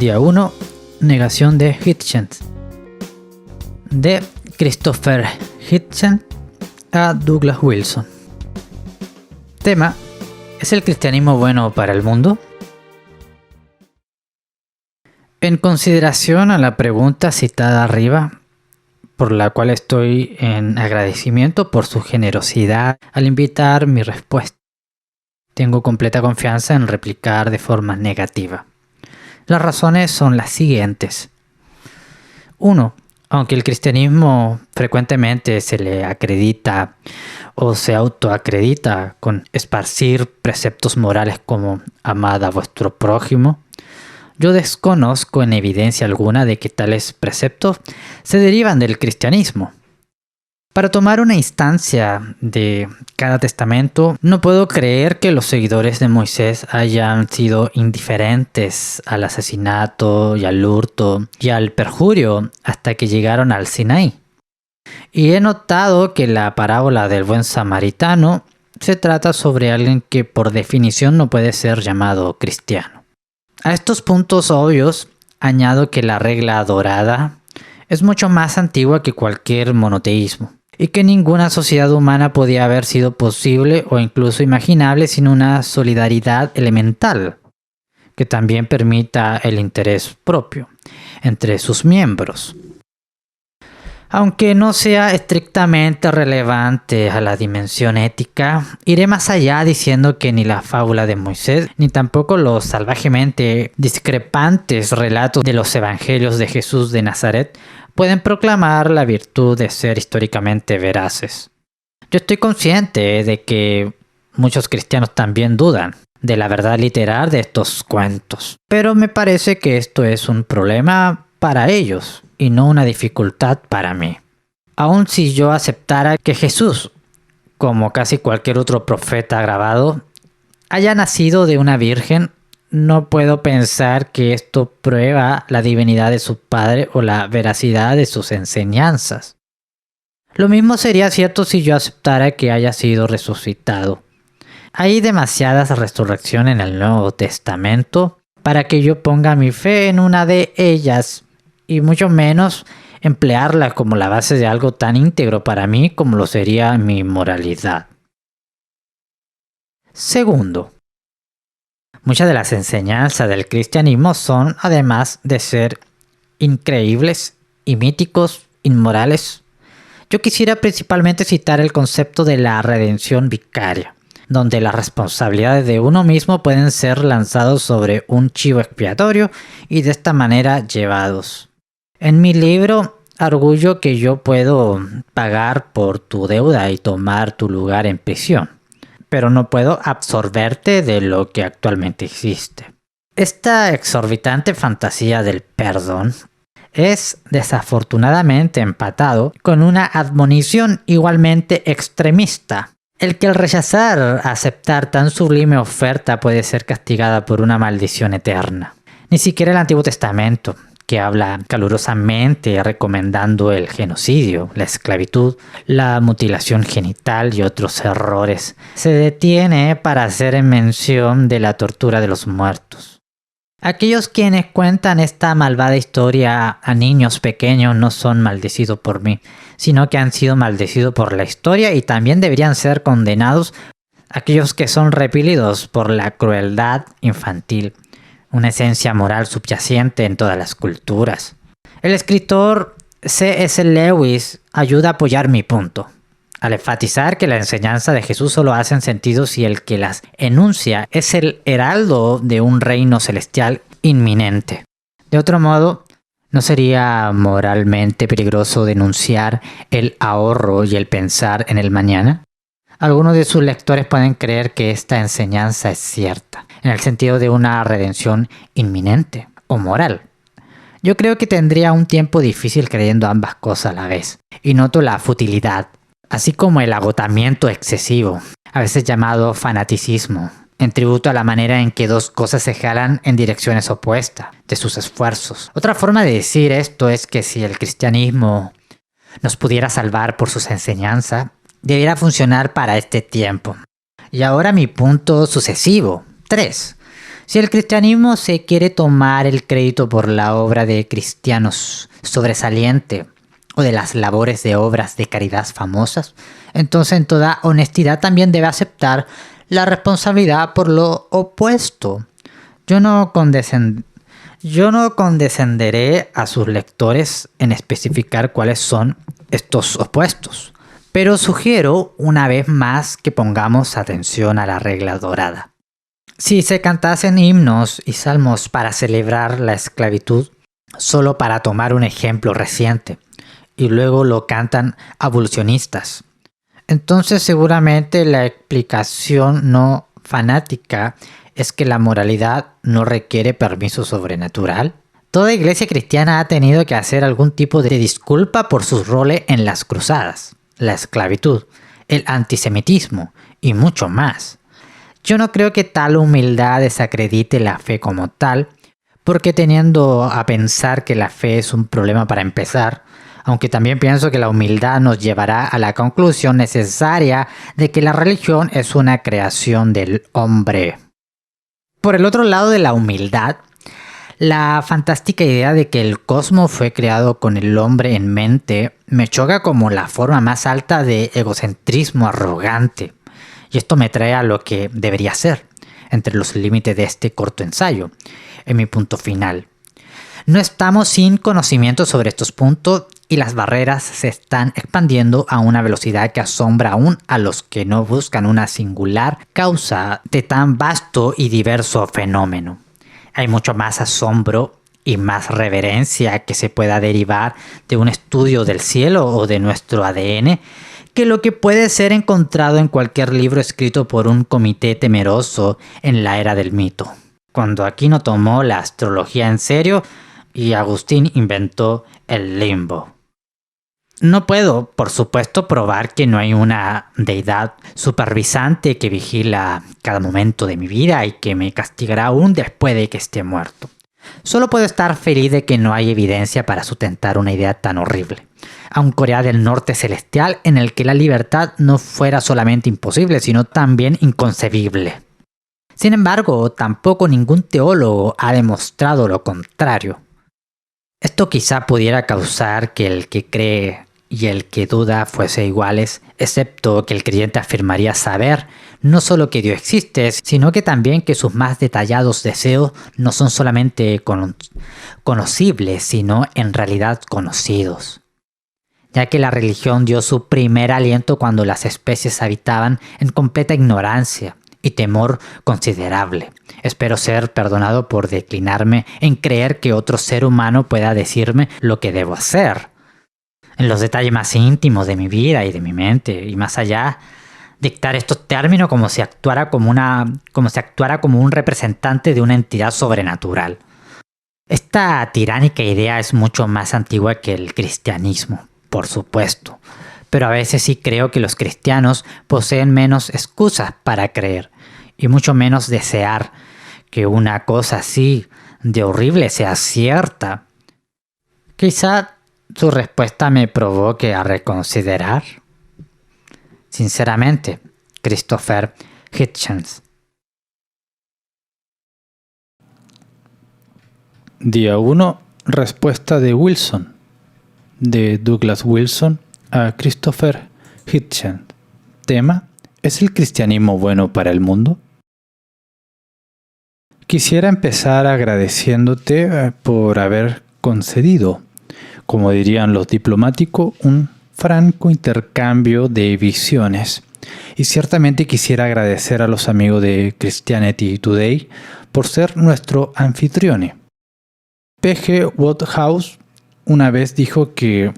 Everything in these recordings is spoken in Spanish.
Día 1. Negación de Hitchens. De Christopher Hitchens a Douglas Wilson. Tema: ¿es el cristianismo bueno para el mundo? En consideración a la pregunta citada arriba, por la cual estoy en agradecimiento por su generosidad al invitar mi respuesta, tengo completa confianza en replicar de forma negativa. Las razones son las siguientes. 1. Aunque el cristianismo frecuentemente se le acredita o se autoacredita con esparcir preceptos morales como amad a vuestro prójimo, yo desconozco en evidencia alguna de que tales preceptos se derivan del cristianismo. Para tomar una instancia de cada testamento, no puedo creer que los seguidores de Moisés hayan sido indiferentes al asesinato y al hurto y al perjurio hasta que llegaron al Sinaí. Y he notado que la parábola del buen samaritano se trata sobre alguien que por definición no puede ser llamado cristiano. A estos puntos obvios añado que la regla dorada es mucho más antigua que cualquier monoteísmo, y que ninguna sociedad humana podía haber sido posible o incluso imaginable sin una solidaridad elemental, que también permita el interés propio entre sus miembros. Aunque no sea estrictamente relevante a la dimensión ética, iré más allá diciendo que ni la fábula de Moisés, ni tampoco los salvajemente discrepantes relatos de los evangelios de Jesús de Nazaret pueden proclamar la virtud de ser históricamente veraces. Yo estoy consciente de que muchos cristianos también dudan de la verdad literal de estos cuentos, pero me parece que esto es un problema para ellos y no una dificultad para mí. Aun si yo aceptara que Jesús, como casi cualquier otro profeta grabado, haya nacido de una virgen, no puedo pensar que esto prueba la divinidad de su padre o la veracidad de sus enseñanzas. Lo mismo sería cierto si yo aceptara que haya sido resucitado. Hay demasiadas resurrecciones en el Nuevo Testamento para que yo ponga mi fe en una de ellas, y mucho menos emplearla como la base de algo tan íntegro para mí como lo sería mi moralidad. Segundo, muchas de las enseñanzas del cristianismo son, además de ser increíbles y míticos, inmorales. Yo quisiera principalmente citar el concepto de la redención vicaria, donde las responsabilidades de uno mismo pueden ser lanzados sobre un chivo expiatorio y de esta manera llevados. En mi libro arguyo que yo puedo pagar por tu deuda y tomar tu lugar en prisión, pero no puedo absorberte de lo que actualmente existe. Esta exorbitante fantasía del perdón es desafortunadamente empatado con una admonición igualmente extremista. El que al rechazar aceptar tan sublime oferta puede ser castigada por una maldición eterna. Ni siquiera el Antiguo Testamento, que habla calurosamente recomendando el genocidio, la esclavitud, la mutilación genital y otros errores, se detiene para hacer mención de la tortura de los muertos. Aquellos quienes cuentan esta malvada historia a niños pequeños no son maldecidos por mí, sino que han sido maldecidos por la historia y también deberían ser condenados aquellos que son repelidos por la crueldad infantil, una esencia moral subyacente en todas las culturas. El escritor C.S. Lewis ayuda a apoyar mi punto, al enfatizar que la enseñanza de Jesús solo hace sentido si el que las enuncia es el heraldo de un reino celestial inminente. De otro modo, ¿no sería moralmente peligroso denunciar el ahorro y el pensar en el mañana? Algunos de sus lectores pueden creer que esta enseñanza es cierta, en el sentido de una redención inminente o moral. Yo creo que tendría un tiempo difícil creyendo ambas cosas a la vez, y noto la futilidad, así como el agotamiento excesivo, a veces llamado fanaticismo, en tributo a la manera en que dos cosas se jalan en direcciones opuestas de sus esfuerzos. Otra forma de decir esto es que si el cristianismo nos pudiera salvar por sus enseñanzas, debiera funcionar para este tiempo. Y ahora mi punto sucesivo, 3. Si el cristianismo se quiere tomar el crédito por la obra de cristianos sobresaliente o de las labores de obras de caridad famosas, entonces en toda honestidad también debe aceptar la responsabilidad por lo opuesto. Yo no condescenderé a sus lectores en especificar cuáles son estos opuestos, pero sugiero una vez más que pongamos atención a la regla dorada. Si se cantasen himnos y salmos para celebrar la esclavitud, solo para tomar un ejemplo reciente, y luego lo cantan abolicionistas, entonces seguramente la explicación no fanática es que la moralidad no requiere permiso sobrenatural. Toda iglesia cristiana ha tenido que hacer algún tipo de disculpa por sus roles en las cruzadas, la esclavitud, el antisemitismo y mucho más. Yo no creo que tal humildad desacredite la fe como tal, porque teniendo a pensar que la fe es un problema para empezar, aunque también pienso que la humildad nos llevará a la conclusión necesaria de que la religión es una creación del hombre. Por el otro lado de la humildad, la fantástica idea de que el cosmos fue creado con el hombre en mente me choca como la forma más alta de egocentrismo arrogante. Y esto me trae a lo que debería ser, entre los límites de este corto ensayo, en mi punto final. No estamos sin conocimiento sobre estos puntos y las barreras se están expandiendo a una velocidad que asombra aún a los que no buscan una singular causa de tan vasto y diverso fenómeno. Hay mucho más asombro y más reverencia que se pueda derivar de un estudio del cielo o de nuestro ADN que lo que puede ser encontrado en cualquier libro escrito por un comité temeroso en la era del mito. Cuando Aquino tomó la astrología en serio y Agustín inventó el limbo. No puedo, por supuesto, probar que no hay una deidad supervisante que vigila cada momento de mi vida y que me castigará aún después de que esté muerto. Solo puedo estar feliz de que no hay evidencia para sustentar una idea tan horrible. A un Corea del Norte celestial en el que la libertad no fuera solamente imposible, sino también inconcebible. Sin embargo, tampoco ningún teólogo ha demostrado lo contrario. Esto quizá pudiera causar que el que cree y el que duda fuese iguales, excepto que el creyente afirmaría saber no solo que Dios existe, sino que también que sus más detallados deseos no son solamente conocibles, sino en realidad conocidos. Ya que la religión dio su primer aliento cuando las especies habitaban en completa ignorancia y temor considerable. Espero ser perdonado por declinarme en creer que otro ser humano pueda decirme lo que debo hacer. En los detalles más íntimos de mi vida y de mi mente, y más allá, dictar estos términos como si actuara como un representante de una entidad sobrenatural. Esta tiránica idea es mucho más antigua que el cristianismo, por supuesto, pero a veces sí creo que los cristianos poseen menos excusas para creer, y mucho menos desear que una cosa así de horrible sea cierta. Quizá su respuesta me provoque a reconsiderar. Sinceramente, Christopher Hitchens. Día 1. Respuesta de Wilson, de Douglas Wilson a Christopher Hitchens. Tema: ¿es el cristianismo bueno para el mundo? Quisiera empezar agradeciéndote por haber concedido, como dirían los diplomáticos, un franco intercambio de visiones. Y ciertamente quisiera agradecer a los amigos de Christianity Today por ser nuestro anfitrión. P.G. Wodehouse una vez dijo que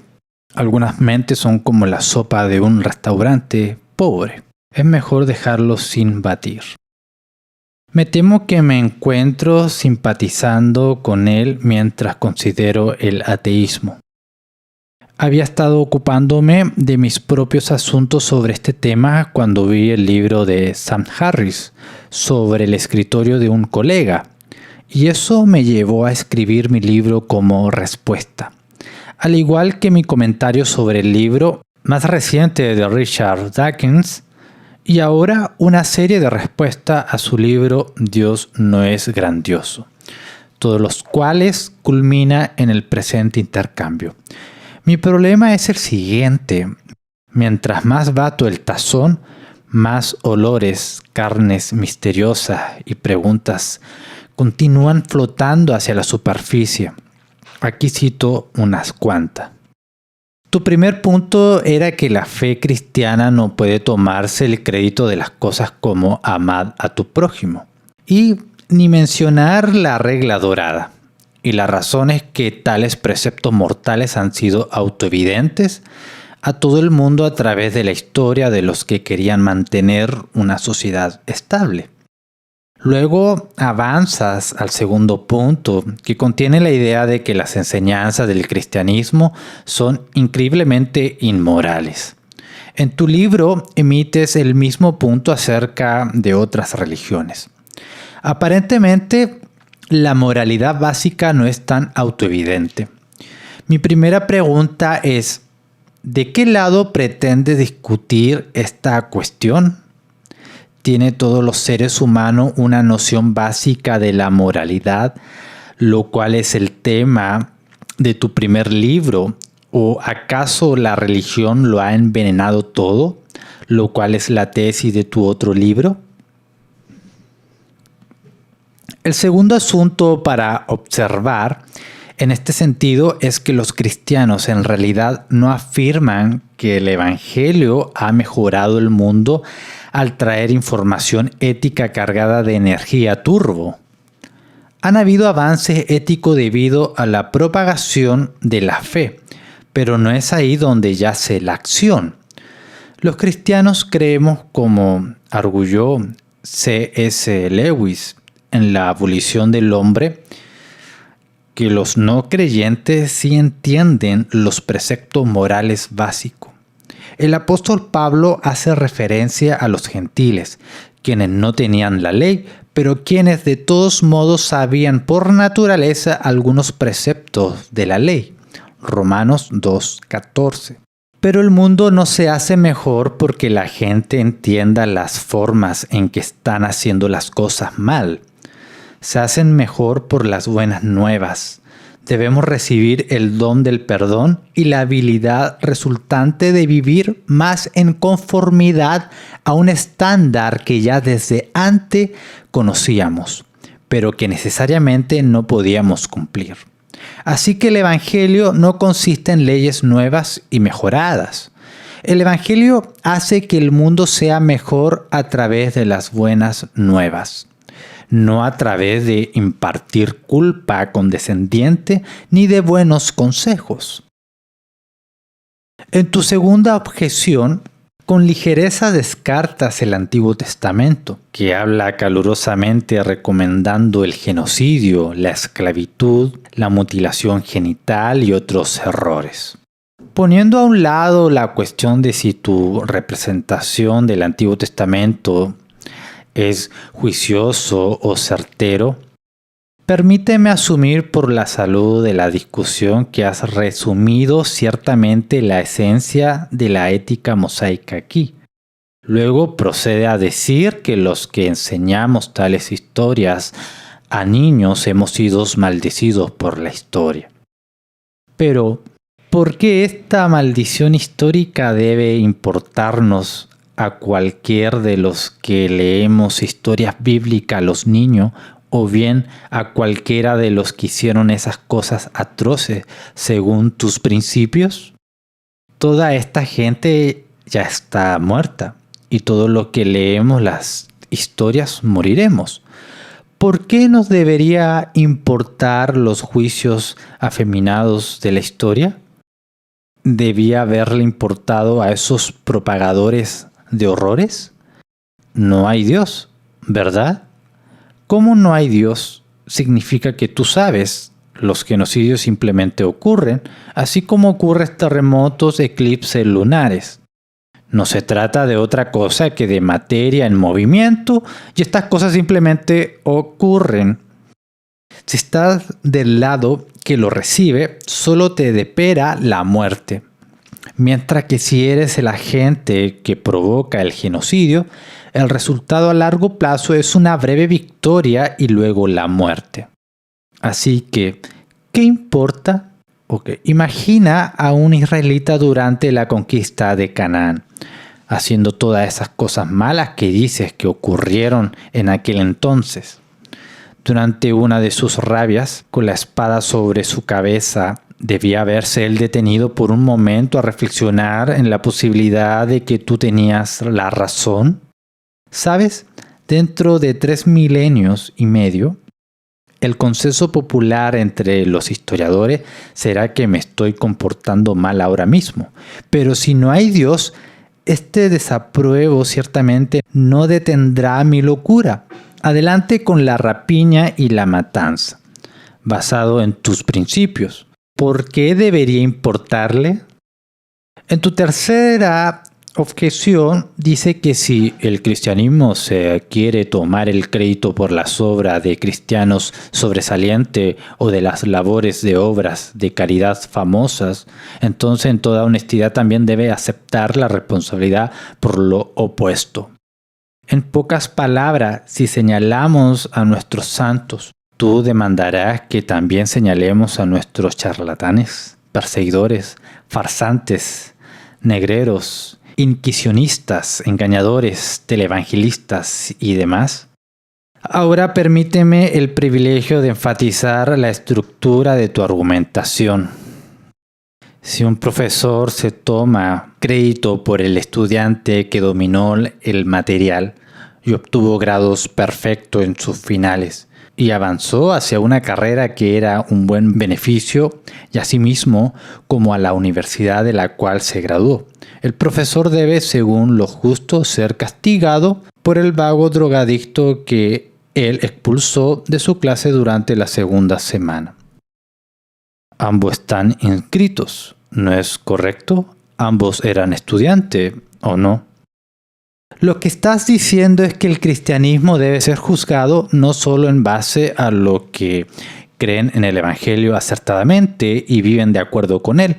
algunas mentes son como la sopa de un restaurante pobre. Es mejor dejarlos sin batir. Me temo que me encuentro simpatizando con él mientras considero el ateísmo. Había estado ocupándome de mis propios asuntos sobre este tema cuando vi el libro de Sam Harris sobre el escritorio de un colega, y eso me llevó a escribir mi libro como respuesta. Al igual que mi comentario sobre el libro más reciente de Richard Dawkins, Y ahora una serie de respuestas a su libro Dios no es grandioso, todos los cuales culmina en el presente intercambio. Mi problema es el siguiente: mientras más bato el tazón, más olores, carnes misteriosas y preguntas continúan flotando hacia la superficie. Aquí cito unas cuantas. Tu primer punto era que la fe cristiana no puede tomarse el crédito de las cosas como amad a tu prójimo, y ni mencionar la regla dorada. Y la razón es que tales preceptos mortales han sido autoevidentes a todo el mundo a través de la historia de los que querían mantener una sociedad estable. Luego avanzas al segundo punto, que contiene la idea de que las enseñanzas del cristianismo son increíblemente inmorales. En tu libro emites el mismo punto acerca de otras religiones. Aparentemente, la moralidad básica no es tan autoevidente. Mi primera pregunta es: ¿de qué lado pretendes discutir esta cuestión? ¿Tiene todos los seres humanos una noción básica de la moralidad, lo cual es el tema de tu primer libro? ¿O acaso la religión lo ha envenenado todo, lo cual es la tesis de tu otro libro? El segundo asunto para observar en este sentido es que los cristianos en realidad no afirman que el Evangelio ha mejorado el mundo al traer información ética cargada de energía turbo. Han habido avances éticos debido a la propagación de la fe, pero no es ahí donde yace la acción. Los cristianos creemos, como arguyó C.S. Lewis en La abolición del hombre, que los no creyentes sí entienden los preceptos morales básicos. El apóstol Pablo hace referencia a los gentiles, quienes no tenían la ley, pero quienes de todos modos sabían por naturaleza algunos preceptos de la ley. Romanos 2:14. Pero el mundo no se hace mejor porque la gente entienda las formas en que están haciendo las cosas mal. Se hacen mejor por las buenas nuevas. Debemos recibir el don del perdón y la habilidad resultante de vivir más en conformidad a un estándar que ya desde antes conocíamos, pero que necesariamente no podíamos cumplir. Así que el Evangelio no consiste en leyes nuevas y mejoradas. El Evangelio hace que el mundo sea mejor a través de las buenas nuevas. No a través de impartir culpa condescendiente ni de buenos consejos. En tu segunda objeción, con ligereza descartas el Antiguo Testamento, que habla calurosamente recomendando el genocidio, la esclavitud, la mutilación genital y otros errores. Poniendo a un lado la cuestión de si tu representación del Antiguo Testamento es juicioso o certero, permíteme asumir por la salud de la discusión que has resumido ciertamente la esencia de la ética mosaica aquí. Luego procede a decir que los que enseñamos tales historias a niños hemos sido maldecidos por la historia. Pero, ¿por qué esta maldición histórica debe importarnos a cualquier de los que leemos historias bíblicas a los niños, o bien a cualquiera de los que hicieron esas cosas atroces según tus principios? Toda esta gente ya está muerta, y todo lo que leemos las historias moriremos. ¿Por qué nos debería importar los juicios afeminados de la historia? ¿Debía haberle importado a esos propagadores de horrores? No hay Dios, ¿verdad? ¿Cómo no hay Dios? Significa que tú sabes, los genocidios simplemente ocurren, así como ocurren terremotos, eclipses lunares. No se trata de otra cosa que de materia en movimiento, y estas cosas simplemente ocurren. Si estás del lado que lo recibe, solo te depara la muerte. Mientras que si eres el agente que provoca el genocidio, el resultado a largo plazo es una breve victoria y luego la muerte. Así que, ¿qué importa? Imagina a un israelita durante la conquista de Canaán, haciendo todas esas cosas malas que dices que ocurrieron en aquel entonces. Durante una de sus rabias, con la espada sobre su cabeza, debía haberse él detenido por un momento a reflexionar en la posibilidad de que tú tenías la razón. ¿Sabes? Dentro de 3 milenios y medio, el consenso popular entre los historiadores será que me estoy comportando mal ahora mismo. Pero si no hay Dios, este desapruebo ciertamente no detendrá mi locura. Adelante con la rapiña y la matanza, basado en tus principios. ¿Por qué debería importarle? En tu tercera objeción dice que si el cristianismo se quiere tomar el crédito por las obras de cristianos sobresalientes o de las labores de obras de caridad famosas, entonces en toda honestidad también debe aceptar la responsabilidad por lo opuesto. En pocas palabras, si señalamos a nuestros santos, tú demandarás que también señalemos a nuestros charlatanes, perseguidores, farsantes, negreros, inquisicionistas, engañadores, televangelistas y demás. Ahora permíteme el privilegio de enfatizar la estructura de tu argumentación. Si un profesor se toma crédito por el estudiante que dominó el material y obtuvo grados perfectos en sus finales, y avanzó hacia una carrera que era un buen beneficio y asimismo como a la universidad de la cual se graduó, el profesor debe, según lo justo, ser castigado por el vago drogadicto que él expulsó de su clase durante la segunda semana. Ambos están inscritos, ¿no es correcto? Ambos eran estudiantes, ¿o no? Lo que estás diciendo es que el cristianismo debe ser juzgado no solo en base a lo que creen en el Evangelio acertadamente y viven de acuerdo con él,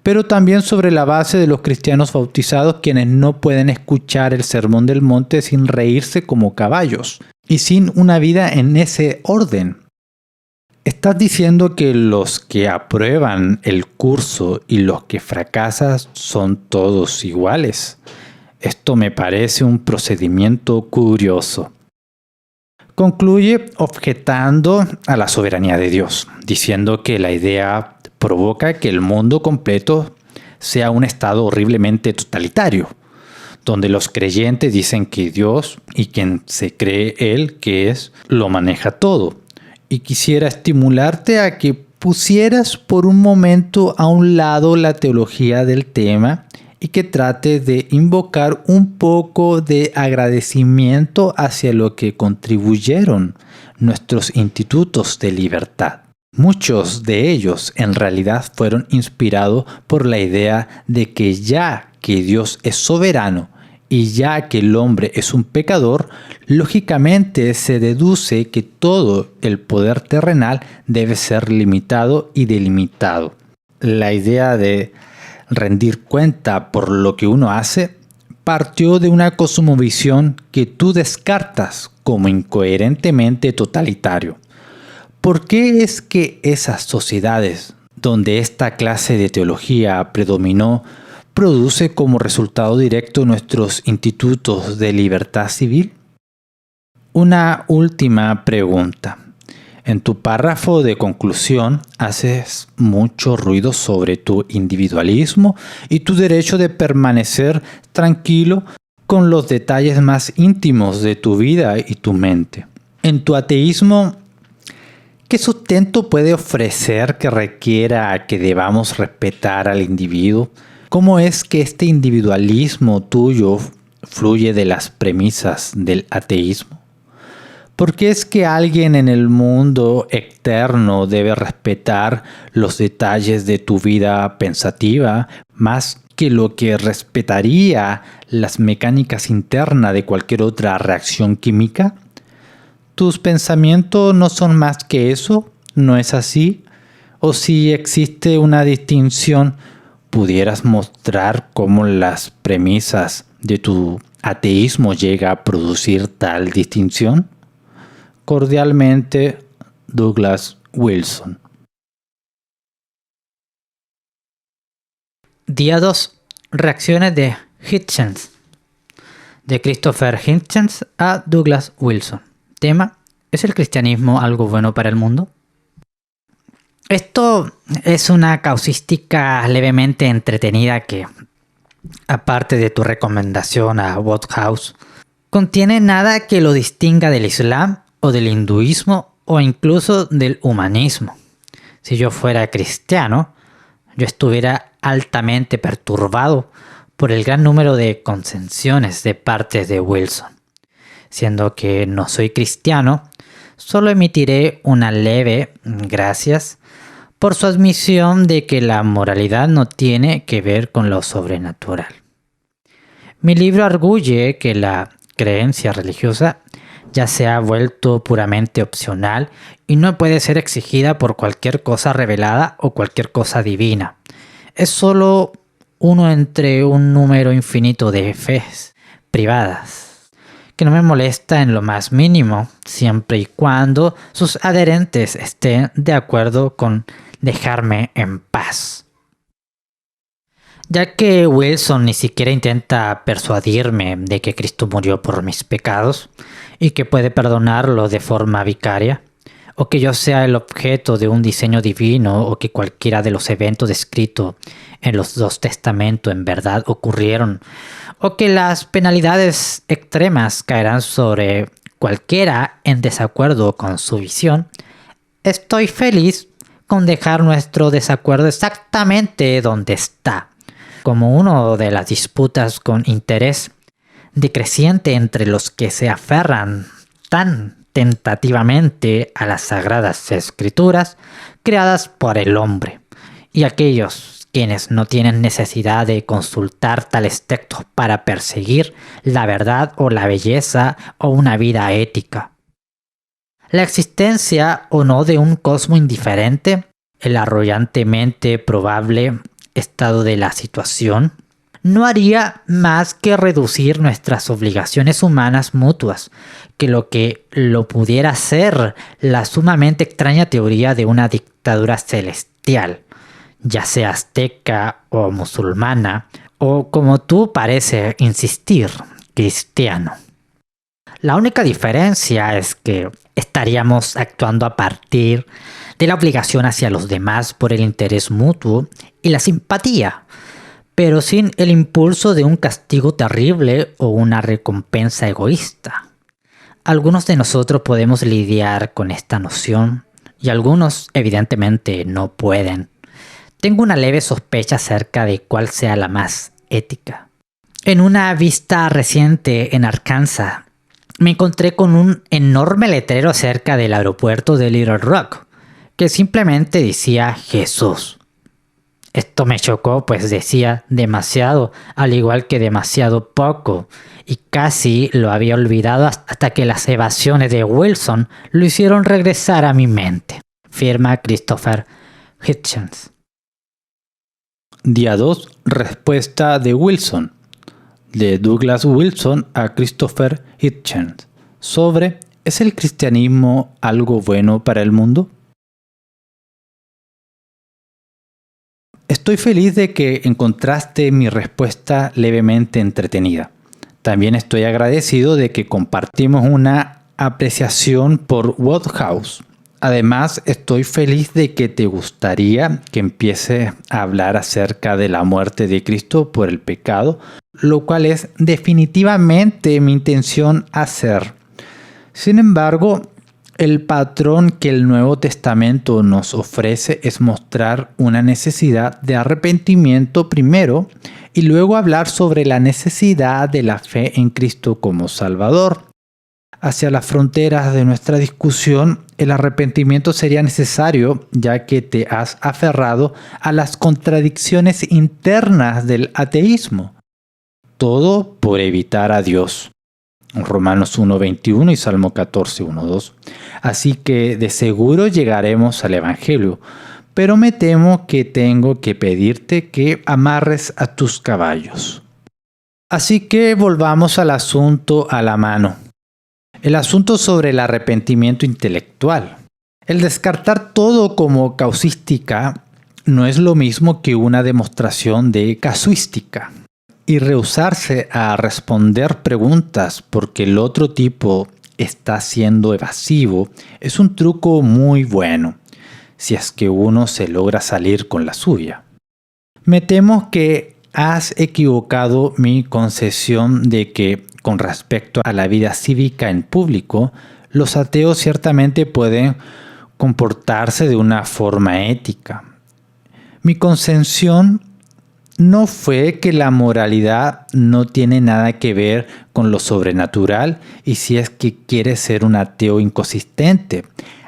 pero también sobre la base de los cristianos bautizados quienes no pueden escuchar el Sermón del Monte sin reírse como caballos y sin una vida en ese orden. ¿Estás diciendo que los que aprueban el curso y los que fracasan son todos iguales? Esto me parece un procedimiento curioso. Concluye objetando a la soberanía de Dios, diciendo que la idea provoca que el mundo completo sea un estado horriblemente totalitario, donde los creyentes dicen que Dios y quien se cree Él que es, lo maneja todo. Y quisiera estimularte a que pusieras por un momento a un lado la teología del tema y que trate de invocar un poco de agradecimiento hacia lo que contribuyeron nuestros institutos de libertad. Muchos de ellos en realidad fueron inspirados por la idea de que ya que Dios es soberano y ya que el hombre es un pecador, lógicamente se deduce que todo el poder terrenal debe ser limitado y delimitado. La idea de rendir cuenta por lo que uno hace partió de una cosmovisión que tú descartas como incoherentemente totalitario. ¿Por qué es que esas sociedades donde esta clase de teología predominó produce como resultado directo nuestros institutos de libertad civil? Una última pregunta. En tu párrafo de conclusión haces mucho ruido sobre tu individualismo y tu derecho de permanecer tranquilo con los detalles más íntimos de tu vida y tu mente. En tu ateísmo, ¿qué sustento puede ofrecer que requiera que debamos respetar al individuo? ¿Cómo es que este individualismo tuyo fluye de las premisas del ateísmo? ¿Por qué es que alguien en el mundo externo debe respetar los detalles de tu vida pensativa más que lo que respetaría las mecánicas internas de cualquier otra reacción química? ¿Tus pensamientos no son más que eso? ¿No es así? ¿O si existe una distinción, ¿pudieras mostrar cómo las premisas de tu ateísmo llega a producir tal distinción? Cordialmente, Douglas Wilson. Día 2. Reacciones de Hitchens. De Christopher Hitchens a Douglas Wilson. Tema: ¿es el cristianismo algo bueno para el mundo? Esto es una causística levemente entretenida que, aparte de tu recomendación a Wodehouse, contiene nada que lo distinga del Islam o del hinduismo o incluso del humanismo. Si yo fuera cristiano, yo estuviera altamente perturbado por el gran número de concesiones de parte de Wilson. Siendo que no soy cristiano, solo emitiré una leve gracias por su admisión de que la moralidad no tiene que ver con lo sobrenatural. Mi libro arguye que la creencia religiosa ya se ha vuelto puramente opcional y no puede ser exigida por cualquier cosa revelada o cualquier cosa divina. Es solo uno entre un número infinito de fes privadas, que no me molesta en lo más mínimo, siempre y cuando sus adherentes estén de acuerdo con dejarme en paz. Ya que Wilson ni siquiera intenta persuadirme de que Cristo murió por mis pecados y que puede perdonarlos de forma vicaria, o que yo sea el objeto de un diseño divino, o que cualquiera de los eventos descritos en los dos testamentos en verdad ocurrieron, o que las penalidades extremas caerán sobre cualquiera en desacuerdo con su visión, estoy feliz con dejar nuestro desacuerdo exactamente donde está, como una de las disputas con interés decreciente entre los que se aferran tan tentativamente a las sagradas escrituras creadas por el hombre, y aquellos quienes no tienen necesidad de consultar tales textos para perseguir la verdad o la belleza o una vida ética. La existencia o no de un cosmos indiferente, el arrollantemente probable estado de la situación, no haría más que reducir nuestras obligaciones humanas mutuas, que lo pudiera ser la sumamente extraña teoría de una dictadura celestial, ya sea azteca o musulmana, o como tú pareces insistir, cristiano. La única diferencia es que estaríamos actuando a partir de la obligación hacia los demás por el interés mutuo y la simpatía, pero sin el impulso de un castigo terrible o una recompensa egoísta. Algunos de nosotros podemos lidiar con esta noción y algunos evidentemente no pueden. Tengo una leve sospecha acerca de cuál sea la más ética. En una visita reciente en Arkansas, me encontré con un enorme letrero cerca del aeropuerto de Little Rock, que simplemente decía Jesús. Esto me chocó, pues decía demasiado, al igual que demasiado poco, y casi lo había olvidado hasta que las evasiones de Wilson lo hicieron regresar a mi mente. Firma Christopher Hitchens. Día 2. Respuesta de Wilson. De Douglas Wilson a Christopher Hitchens. Sobre ¿es el cristianismo algo bueno para el mundo? Estoy feliz de que encontraste mi respuesta levemente entretenida. También estoy agradecido de que compartimos una apreciación por Wodehouse. Además, estoy feliz de que te gustaría que empiece a hablar acerca de la muerte de Cristo por el pecado, lo cual es definitivamente mi intención hacer. Sin embargo, el patrón que el Nuevo Testamento nos ofrece es mostrar una necesidad de arrepentimiento primero y luego hablar sobre la necesidad de la fe en Cristo como Salvador. Hacia las fronteras de nuestra discusión, el arrepentimiento sería necesario ya que te has aferrado a las contradicciones internas del ateísmo. Todo por evitar a Dios. Romanos 1:21 y Salmo 14:1-2. Así que de seguro llegaremos al Evangelio, pero me temo que tengo que pedirte que amarres a tus caballos. Así que volvamos al asunto a la mano. El asunto sobre el arrepentimiento intelectual. El descartar todo como causística no es lo mismo que una demostración de casuística. Y rehusarse a responder preguntas porque el otro tipo está siendo evasivo es un truco muy bueno, si es que uno se logra salir con la suya. Me temo que has equivocado mi concesión de que, con respecto a la vida cívica en público, los ateos ciertamente pueden comportarse de una forma ética. Mi concesión no fue que la moralidad no tiene nada que ver con lo sobrenatural y si es que quieres ser un ateo inconsistente.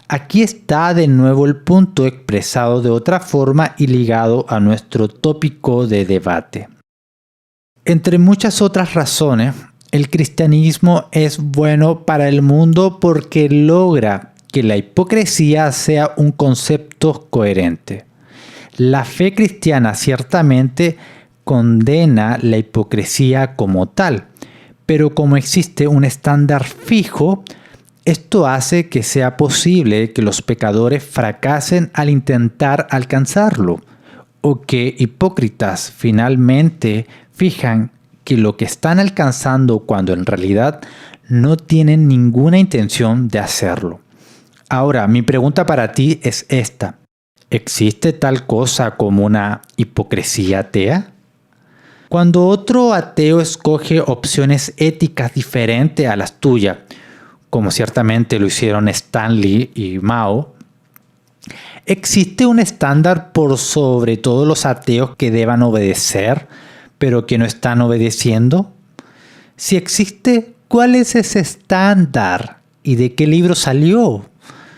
Aquí está de nuevo el punto expresado de otra forma y ligado a nuestro tópico de debate. Entre muchas otras razones, el cristianismo es bueno para el mundo porque logra que la hipocresía sea un concepto coherente. La fe cristiana ciertamente condena la hipocresía como tal, pero como existe un estándar fijo, esto hace que sea posible que los pecadores fracasen al intentar alcanzarlo, o que hipócritas finalmente fijan que lo que están alcanzando cuando en realidad no tienen ninguna intención de hacerlo. Ahora, mi pregunta para ti es esta. ¿Existe tal cosa como una hipocresía atea? Cuando otro ateo escoge opciones éticas diferentes a las tuyas, como ciertamente lo hicieron Stanley y Mao, ¿existe un estándar por sobre todos los ateos que deban obedecer, pero que no están obedeciendo? Si existe, ¿cuál es ese estándar? ¿Y de qué libro salió?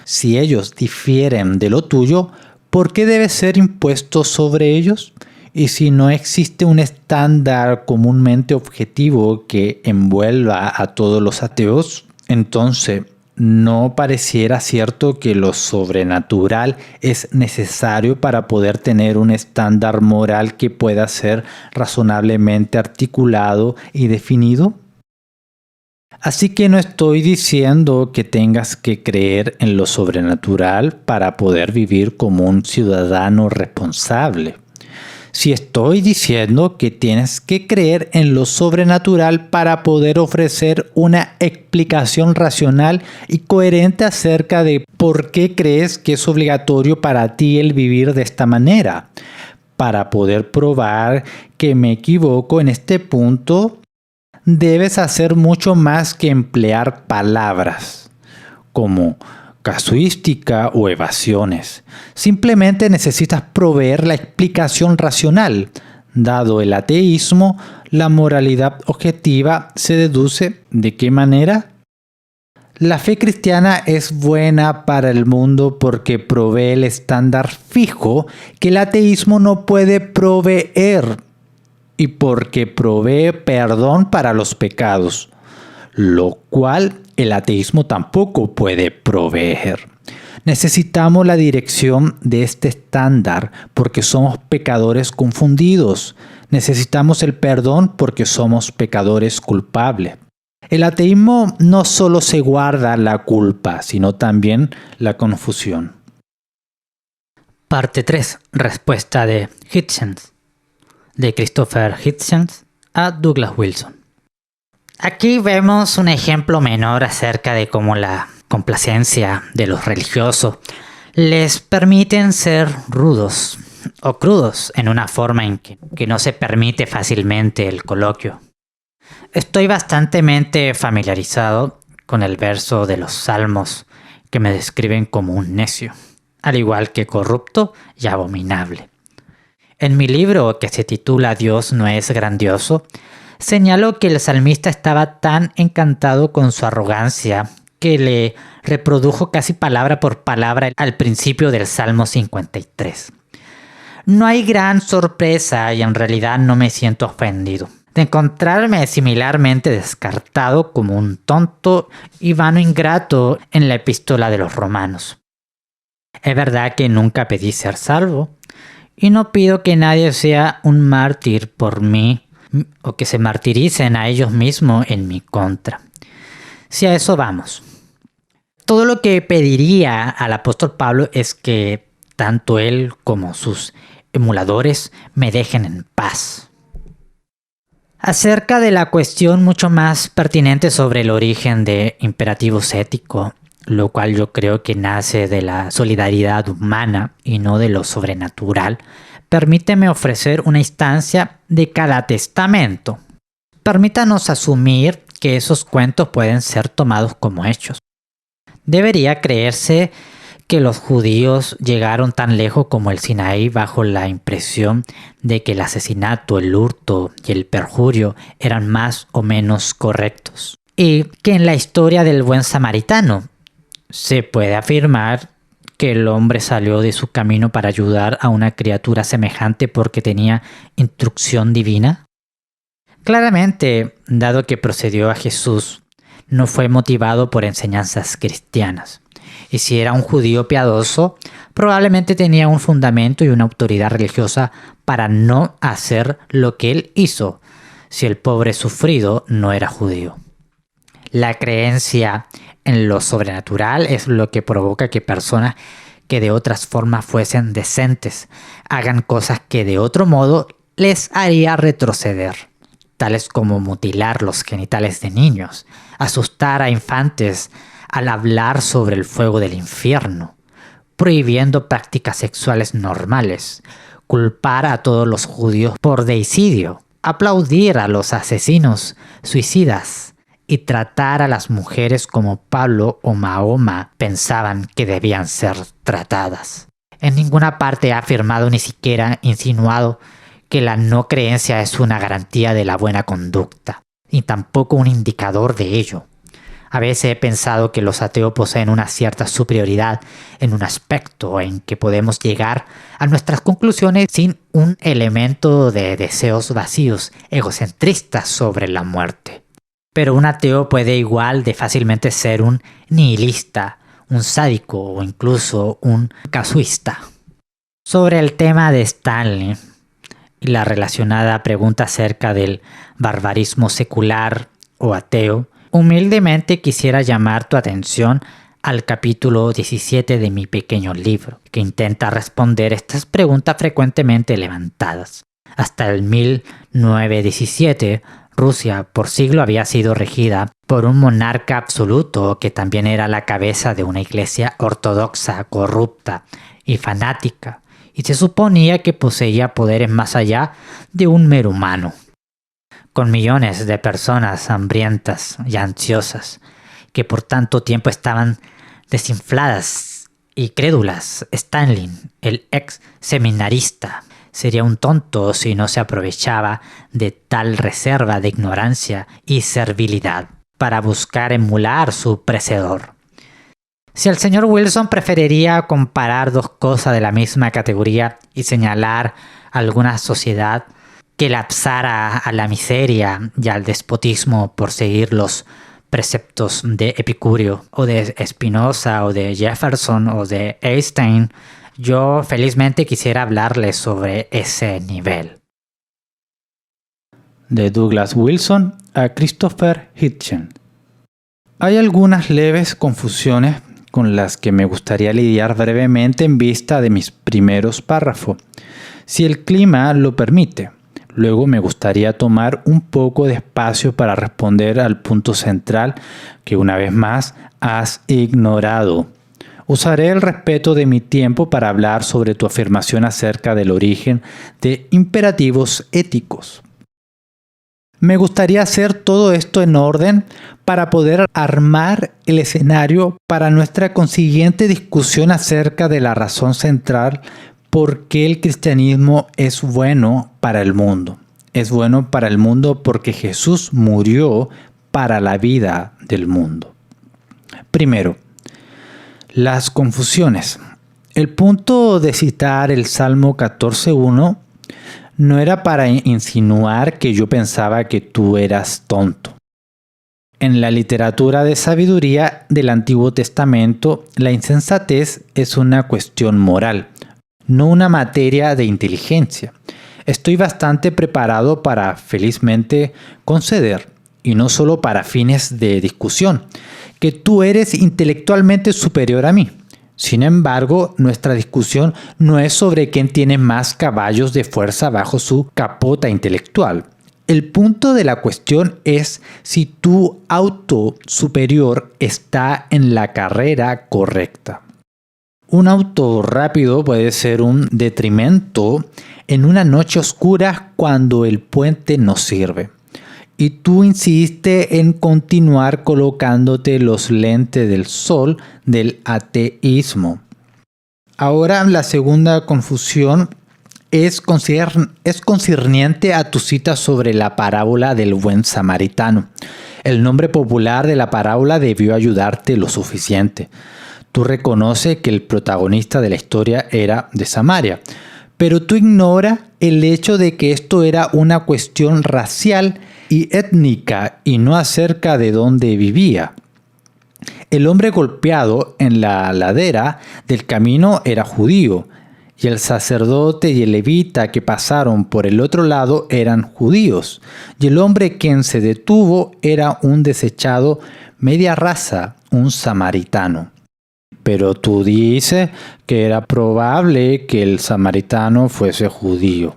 Si ellos difieren de lo tuyo, ¿por qué debe ser impuesto sobre ellos? Y si no existe un estándar comúnmente objetivo que envuelva a todos los ateos, entonces no pareciera cierto que lo sobrenatural es necesario para poder tener un estándar moral que pueda ser razonablemente articulado y definido. Así que no estoy diciendo que tengas que creer en lo sobrenatural para poder vivir como un ciudadano responsable. Sí estoy diciendo que tienes que creer en lo sobrenatural para poder ofrecer una explicación racional y coherente acerca de por qué crees que es obligatorio para ti el vivir de esta manera. Para poder probar que me equivoco en este punto, debes hacer mucho más que emplear palabras como casuística o evasiones. Simplemente necesitas proveer la explicación racional. Dado el ateísmo, la moralidad objetiva se deduce ¿de qué manera? La fe cristiana es buena para el mundo porque provee el estándar fijo que el ateísmo no puede proveer y porque provee perdón para los pecados, lo cual el ateísmo tampoco puede proveer. Necesitamos la dirección de este estándar porque somos pecadores confundidos. Necesitamos el perdón porque somos pecadores culpables. El ateísmo no solo se guarda la culpa, sino también la confusión. Parte 3. Respuesta de Hitchens. De Christopher Hitchens a Douglas Wilson. Aquí vemos un ejemplo menor acerca de cómo la complacencia de los religiosos les permiten ser rudos o crudos en una forma en que no se permite fácilmente el coloquio. Estoy bastante familiarizado con el verso de los Salmos que me describen como un necio, al igual que corrupto y abominable. En mi libro, que se titula Dios no es grandioso, señalo que el salmista estaba tan encantado con su arrogancia que le reprodujo casi palabra por palabra al principio del Salmo 53. No hay gran sorpresa y en realidad no me siento ofendido de encontrarme similarmente descartado como un tonto y vano ingrato en la epístola de los Romanos. Es verdad que nunca pedí ser salvo, y no pido que nadie sea un mártir por mí o que se martiricen a ellos mismos en mi contra. Si a eso vamos. Todo lo que pediría al apóstol Pablo es que tanto él como sus emuladores me dejen en paz. Acerca de la cuestión mucho más pertinente sobre el origen de imperativos éticos, lo cual yo creo que nace de la solidaridad humana y no de lo sobrenatural, permíteme ofrecer una instancia de cada testamento. Permítanos asumir que esos cuentos pueden ser tomados como hechos. Debería creerse que los judíos llegaron tan lejos como el Sinaí bajo la impresión de que el asesinato, el hurto y el perjurio eran más o menos correctos. Y que en la historia del buen samaritano se puede afirmar que el hombre salió de su camino para ayudar a una criatura semejante porque tenía instrucción divina. Claramente, dado que procedió a Jesús, no fue motivado por enseñanzas cristianas. Y si era un judío piadoso, probablemente tenía un fundamento y una autoridad religiosa para no hacer lo que él hizo, si el pobre sufrido no era judío. La creencia en lo sobrenatural es lo que provoca que personas que de otras formas fuesen decentes hagan cosas que de otro modo les haría retroceder, tales como mutilar los genitales de niños, asustar a infantes al hablar sobre el fuego del infierno, prohibiendo prácticas sexuales normales, culpar a todos los judíos por deicidio, aplaudir a los asesinos suicidas y tratar a las mujeres como Pablo o Mahoma pensaban que debían ser tratadas. En ninguna parte ha afirmado ni siquiera insinuado que la no creencia es una garantía de la buena conducta, ni tampoco un indicador de ello. A veces he pensado que los ateos poseen una cierta superioridad en un aspecto en que podemos llegar a nuestras conclusiones sin un elemento de deseos vacíos, egocentristas sobre la muerte. Pero un ateo puede igual de fácilmente ser un nihilista, un sádico o incluso un casuista. Sobre el tema de Stanley y la relacionada pregunta acerca del barbarismo secular o ateo, humildemente quisiera llamar tu atención al capítulo 17 de mi pequeño libro, que intenta responder estas preguntas frecuentemente levantadas. Hasta el 1917, Rusia por siglo había sido regida por un monarca absoluto que también era la cabeza de una iglesia ortodoxa, corrupta y fanática, y se suponía que poseía poderes más allá de un mero humano. Con millones de personas hambrientas y ansiosas, que por tanto tiempo estaban desinfladas y crédulas, Stanley, el ex seminarista, sería un tonto si no se aprovechaba de tal reserva de ignorancia y servilidad para buscar emular su precedor. Si el señor Wilson preferiría comparar dos cosas de la misma categoría y señalar alguna sociedad que lapsara a la miseria y al despotismo por seguir los preceptos de Epicurio o de Spinoza o de Jefferson o de Einstein, yo felizmente quisiera hablarles sobre ese nivel. De Douglas Wilson a Christopher Hitchens. Hay algunas leves confusiones con las que me gustaría lidiar brevemente en vista de mis primeros párrafos, si el clima lo permite. Luego me gustaría tomar un poco de espacio para responder al punto central que una vez más has ignorado. Usaré el respeto de mi tiempo para hablar sobre tu afirmación acerca del origen de imperativos éticos. Me gustaría hacer todo esto en orden para poder armar el escenario para nuestra consiguiente discusión acerca de la razón central por qué el cristianismo es bueno para el mundo. Es bueno para el mundo porque Jesús murió para la vida del mundo. Primero, las confusiones. El punto de citar el Salmo 14:1 no era para insinuar que yo pensaba que tú eras tonto. En la literatura de sabiduría del Antiguo Testamento, la insensatez es una cuestión moral, no una materia de inteligencia. Estoy bastante preparado para, felizmente, conceder, y no solo para fines de discusión, que tú eres intelectualmente superior a mí. Sin embargo, nuestra discusión no es sobre quién tiene más caballos de fuerza bajo su capota intelectual. El punto de la cuestión es si tu auto superior está en la carrera correcta. Un auto rápido puede ser un detrimento en una noche oscura cuando el puente no sirve. Y tú insistes en continuar colocándote los lentes del sol del ateísmo. Ahora la segunda confusión es concerniente a tu cita sobre la parábola del buen samaritano. El nombre popular de la parábola debió ayudarte lo suficiente. Tú reconoces que el protagonista de la historia era de Samaria, pero tú ignoras el hecho de que esto era una cuestión racial y étnica y no acerca de dónde vivía. El hombre golpeado en la ladera del camino era judío, y el sacerdote y el levita que pasaron por el otro lado eran judíos, y el hombre quien se detuvo era un desechado media raza, un samaritano. Pero tú dices que era probable que el samaritano fuese judío,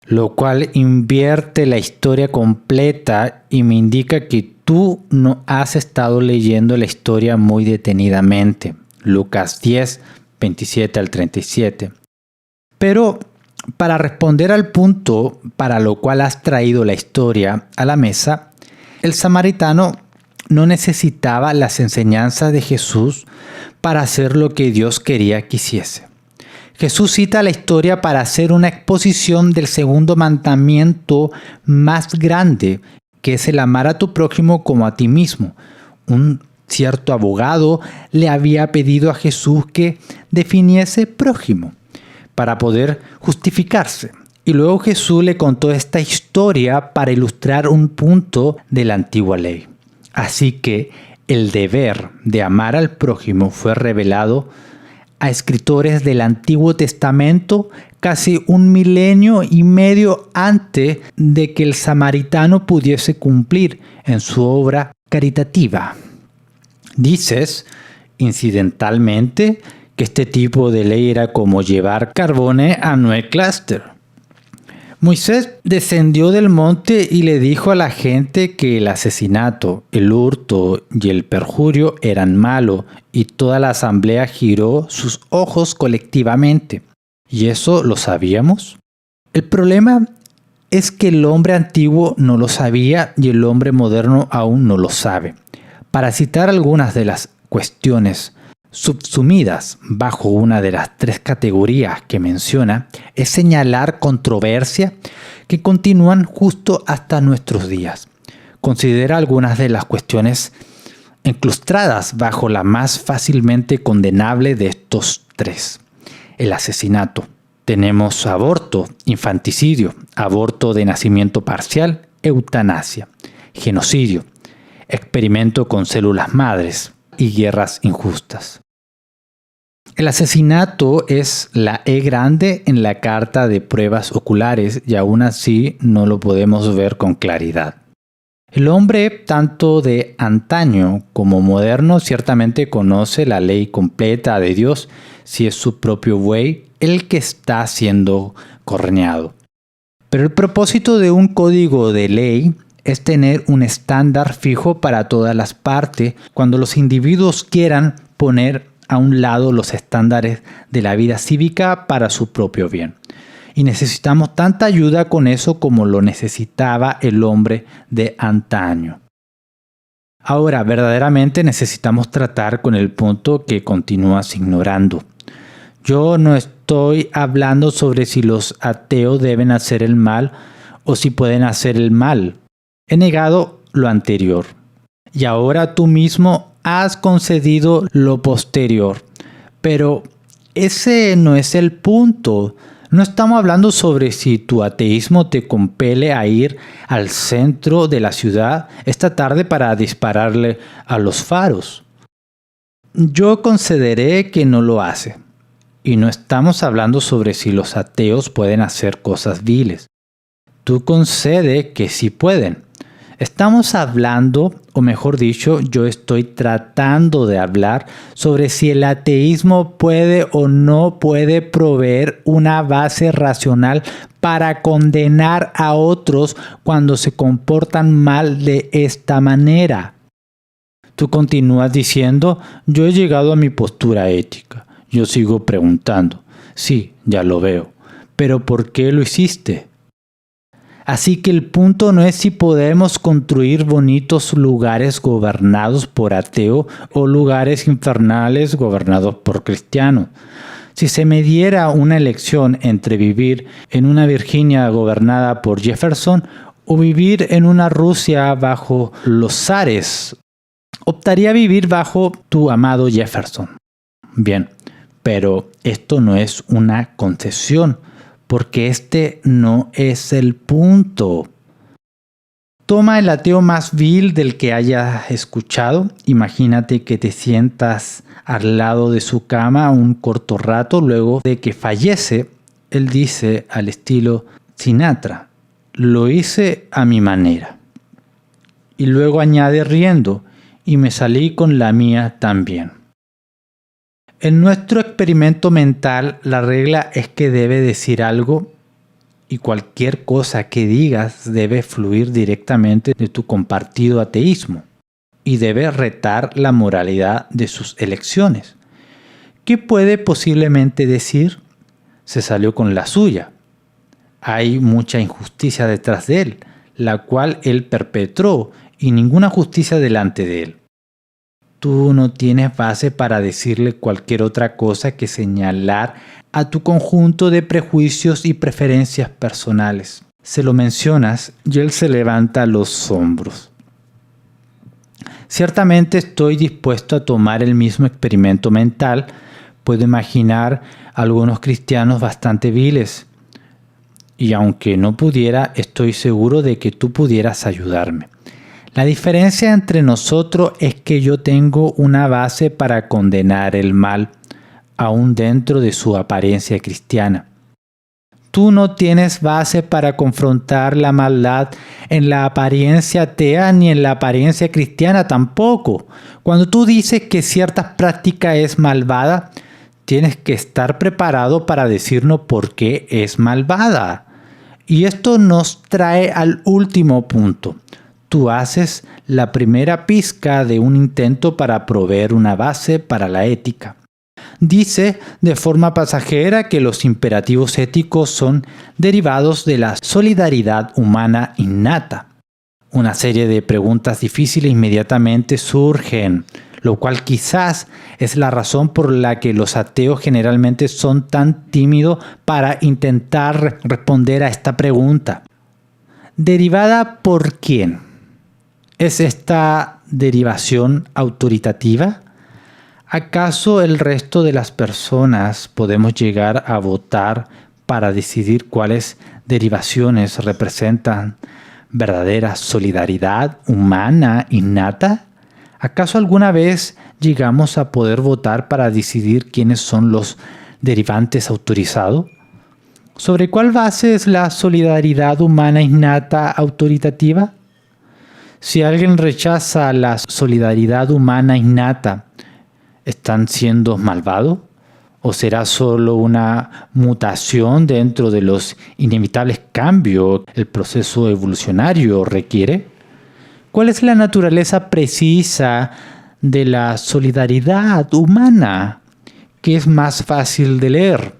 lo cual invierte la historia completa y me indica que tú no has estado leyendo la historia muy detenidamente. Lucas 10, 27 al 37. Pero para responder al punto para lo cual has traído la historia a la mesa, el samaritano no necesitaba las enseñanzas de Jesús para hacer lo que Dios quería que hiciese. Jesús cita la historia para hacer una exposición del segundo mandamiento más grande, que es el amar a tu prójimo como a ti mismo. Un cierto abogado le había pedido a Jesús que definiese prójimo para poder justificarse. Y luego Jesús le contó esta historia para ilustrar un punto de la antigua ley. Así que el deber de amar al prójimo fue revelado a escritores del Antiguo Testamento casi 1,5 milenios antes de que el samaritano pudiese cumplir en su obra caritativa. Dices, incidentalmente, que este tipo de ley era como llevar carbones a Noé Cluster. Moisés descendió del monte y le dijo a la gente que el asesinato, el hurto y el perjurio eran malos, y toda la asamblea giró sus ojos colectivamente. ¿Y eso lo sabíamos? El problema es que el hombre antiguo no lo sabía y el hombre moderno aún no lo sabe. Para citar algunas de las cuestiones subsumidas bajo una de las 3 categorías que menciona, es señalar controversia que continúan justo hasta nuestros días. Considera algunas de las cuestiones enclaustradas bajo la más fácilmente condenable de estos 3. El asesinato. Tenemos aborto, infanticidio, aborto de nacimiento parcial, eutanasia, genocidio, experimento con células madres y guerras injustas. El asesinato es la E grande en la carta de pruebas oculares y aún así no lo podemos ver con claridad. El hombre, tanto de antaño como moderno, ciertamente conoce la ley completa de Dios si es su propio buey el que está siendo corneado. Pero el propósito de un código de ley es tener un estándar fijo para todas las partes cuando los individuos quieran poner a un lado los estándares de la vida cívica para su propio bien. Y necesitamos tanta ayuda con eso como lo necesitaba el hombre de antaño. Ahora, verdaderamente necesitamos tratar con el punto que continúas ignorando. Yo no estoy hablando sobre si los ateos deben hacer el mal o si pueden hacer el mal. He negado lo anterior. Y ahora tú mismo has concedido lo posterior. Pero ese no es el punto. No estamos hablando sobre si tu ateísmo te compele a ir al centro de la ciudad esta tarde para dispararle a los faros. Yo consideré que no lo hace. Y no estamos hablando sobre si los ateos pueden hacer cosas viles. Tú concede que sí pueden. Estamos hablando, o mejor dicho, yo estoy tratando de hablar sobre si el ateísmo puede o no puede proveer una base racional para condenar a otros cuando se comportan mal de esta manera. Tú continúas diciendo, yo he llegado a mi postura ética. Yo sigo preguntando, sí, ya lo veo, pero ¿por qué lo hiciste? Así que el punto no es si podemos construir bonitos lugares gobernados por ateo o lugares infernales gobernados por cristianos. Si se me diera una elección entre vivir en una Virginia gobernada por Jefferson o vivir en una Rusia bajo los zares, optaría vivir bajo tu amado Jefferson. Bien, pero esto no es una concesión. Porque este no es el punto. Toma el ateo más vil del que hayas escuchado. Imagínate que te sientas al lado de su cama un corto rato luego de que fallece. Él dice al estilo Sinatra, lo hice a mi manera. Y luego añade riendo, y me salí con la mía también. En nuestro experimento mental, la regla es que debe decir algo y cualquier cosa que digas debe fluir directamente de tu compartido ateísmo y debe retar la moralidad de sus elecciones. ¿Qué puede posiblemente decir? Se salió con la suya. Hay mucha injusticia detrás de él, la cual él perpetró y ninguna justicia delante de él. Tú no tienes base para decirle cualquier otra cosa que señalar a tu conjunto de prejuicios y preferencias personales. Se lo mencionas y él se levanta los hombros. Ciertamente estoy dispuesto a tomar el mismo experimento mental. Puedo imaginar a algunos cristianos bastante viles. Y aunque no pudiera, estoy seguro de que tú pudieras ayudarme. La diferencia entre nosotros es que yo tengo una base para condenar el mal, aún dentro de su apariencia cristiana. Tú no tienes base para confrontar la maldad en la apariencia atea ni en la apariencia cristiana tampoco. Cuando tú dices que cierta práctica es malvada, tienes que estar preparado para decirnos por qué es malvada. Y esto nos trae al último punto. Tú haces la primera pizca de un intento para proveer una base para la ética. Dice de forma pasajera que los imperativos éticos son derivados de la solidaridad humana innata. Una serie de preguntas difíciles inmediatamente surgen, lo cual quizás es la razón por la que los ateos generalmente son tan tímidos para intentar responder a esta pregunta. ¿Derivada por quién? ¿Es esta derivación autoritativa? ¿Acaso el resto de las personas podemos llegar a votar para decidir cuáles derivaciones representan verdadera solidaridad humana innata? ¿Acaso alguna vez llegamos a poder votar para decidir quiénes son los derivantes autorizados? ¿Sobre cuál base es la solidaridad humana innata autoritativa? Si alguien rechaza la solidaridad humana innata, ¿están siendo malvados? ¿O será solo una mutación dentro de los inevitables cambios que el proceso evolucionario requiere? ¿Cuál es la naturaleza precisa de la solidaridad humana? ¿Qué es más fácil de leer?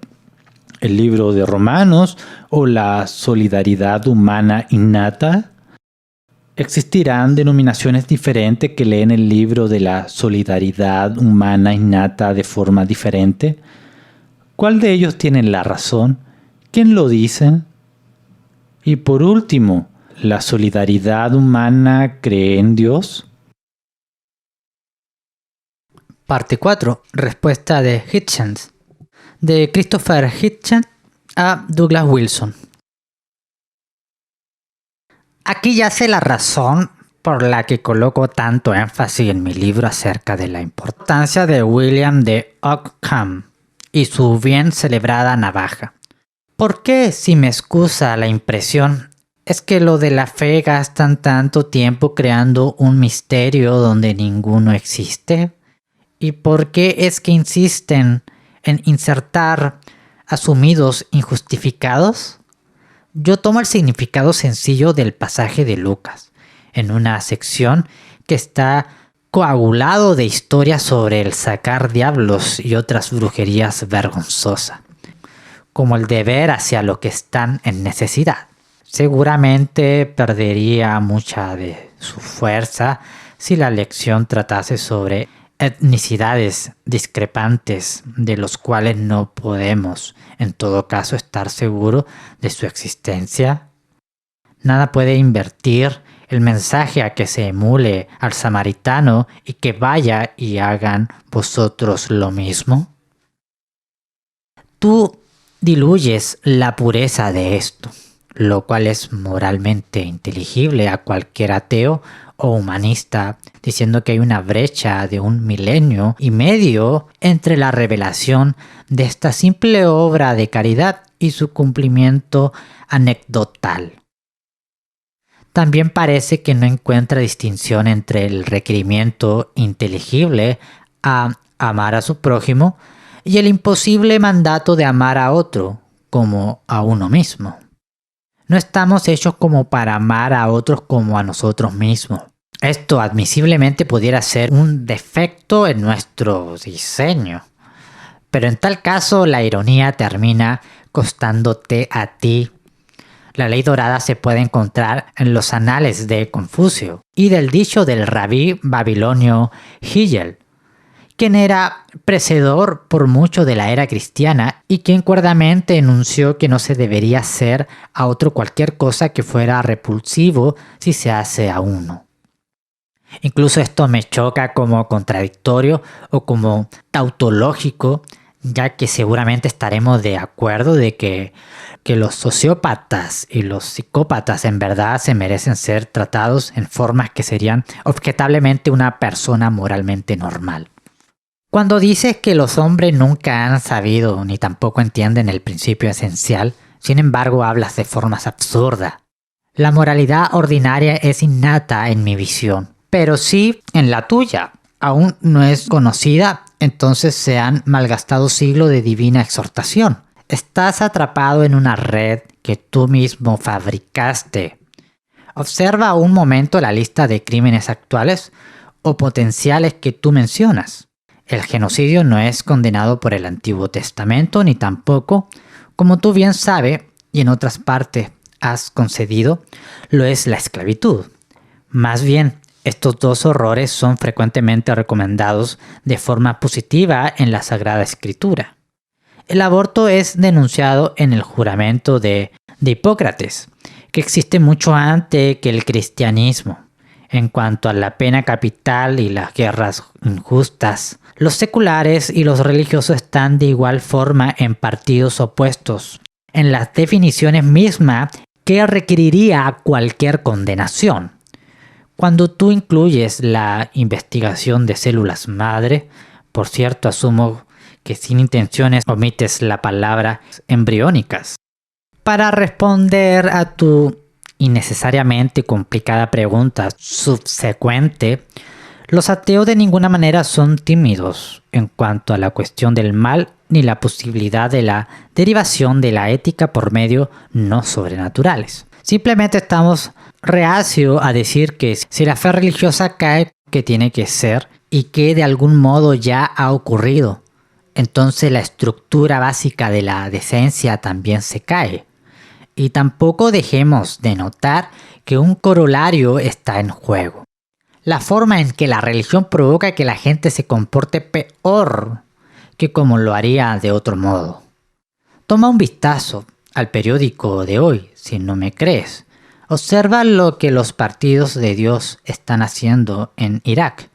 ¿El libro de Romanos o la solidaridad humana innata? ¿Existirán denominaciones diferentes que leen el libro de la solidaridad humana innata de forma diferente? ¿Cuál de ellos tiene la razón? ¿Quién lo dice? Y por último, ¿la solidaridad humana cree en Dios? Parte 4. Respuesta de Hitchens. De Christopher Hitchens a Douglas Wilson. Aquí yace la razón por la que coloco tanto énfasis en mi libro acerca de la importancia de William de Ockham y su bien celebrada navaja. ¿Por qué, si me excusa la impresión, es que lo de la fe gastan tanto tiempo creando un misterio donde ninguno existe? ¿Y por qué es que insisten en insertar asumidos injustificados? Yo tomo el significado sencillo del pasaje de Lucas, en una sección que está coagulado de historias sobre el sacar diablos y otras brujerías vergonzosas, como el deber hacia los que están en necesidad. Seguramente perdería mucha de su fuerza si la lección tratase sobre etnicidades discrepantes de los cuales no podemos, en todo caso, estar seguros de su existencia. Nada puede invertir el mensaje a que se emule al samaritano y que vaya y hagan vosotros lo mismo. Tú diluyes la pureza de esto, lo cual es moralmente inteligible a cualquier ateo o humanista, diciendo que hay una brecha de 1,5 milenios entre la revelación de esta simple obra de caridad y su cumplimiento anecdotal. También parece que no encuentra distinción entre el requerimiento inteligible a amar a su prójimo y el imposible mandato de amar a otro como a uno mismo. No estamos hechos como para amar a otros como a nosotros mismos. Esto admisiblemente pudiera ser un defecto en nuestro diseño, pero en tal caso la ironía termina costándote a ti. La ley dorada se puede encontrar en los anales de Confucio y del dicho del rabí babilonio Hillel, quien era precedor por mucho de la era cristiana y quien cuerdamente enunció que no se debería hacer a otro cualquier cosa que fuera repulsivo si se hace a uno. Incluso esto me choca como contradictorio o como tautológico, ya que seguramente estaremos de acuerdo de que los sociópatas y los psicópatas en verdad se merecen ser tratados en formas que serían objetablemente una persona moralmente normal. Cuando dices que los hombres nunca han sabido ni tampoco entienden el principio esencial, sin embargo hablas de formas absurdas. La moralidad ordinaria es innata en mi visión, pero sí en la tuya. Aún no es conocida, entonces se han malgastado siglos de divina exhortación. Estás atrapado en una red que tú mismo fabricaste. Observa un momento la lista de crímenes actuales o potenciales que tú mencionas. El genocidio no es condenado por el Antiguo Testamento ni tampoco, como tú bien sabes y en otras partes has concedido, lo es la esclavitud. Más bien, estos dos horrores son frecuentemente recomendados de forma positiva en la Sagrada Escritura. El aborto es denunciado en el juramento de Hipócrates, que existe mucho antes que el cristianismo. En cuanto a la pena capital y las guerras injustas, los seculares y los religiosos están de igual forma en partidos opuestos, en las definiciones mismas que requeriría cualquier condenación. Cuando tú incluyes la investigación de células madre, por cierto, asumo que sin intenciones omites la palabra embriónicas. Para responder a tu innecesariamente complicada pregunta subsecuente, los ateos de ninguna manera son tímidos en cuanto a la cuestión del mal ni la posibilidad de la derivación de la ética por medios no sobrenaturales. Simplemente estamos reacios a decir que si la fe religiosa cae, que tiene que ser y que de algún modo ya ha ocurrido, entonces la estructura básica de la decencia también se cae. Y tampoco dejemos de notar que un corolario está en juego. La forma en que la religión provoca que la gente se comporte peor que como lo haría de otro modo. Toma un vistazo al periódico de hoy, si no me crees. Observa lo que los partidos de Dios están haciendo en Irak.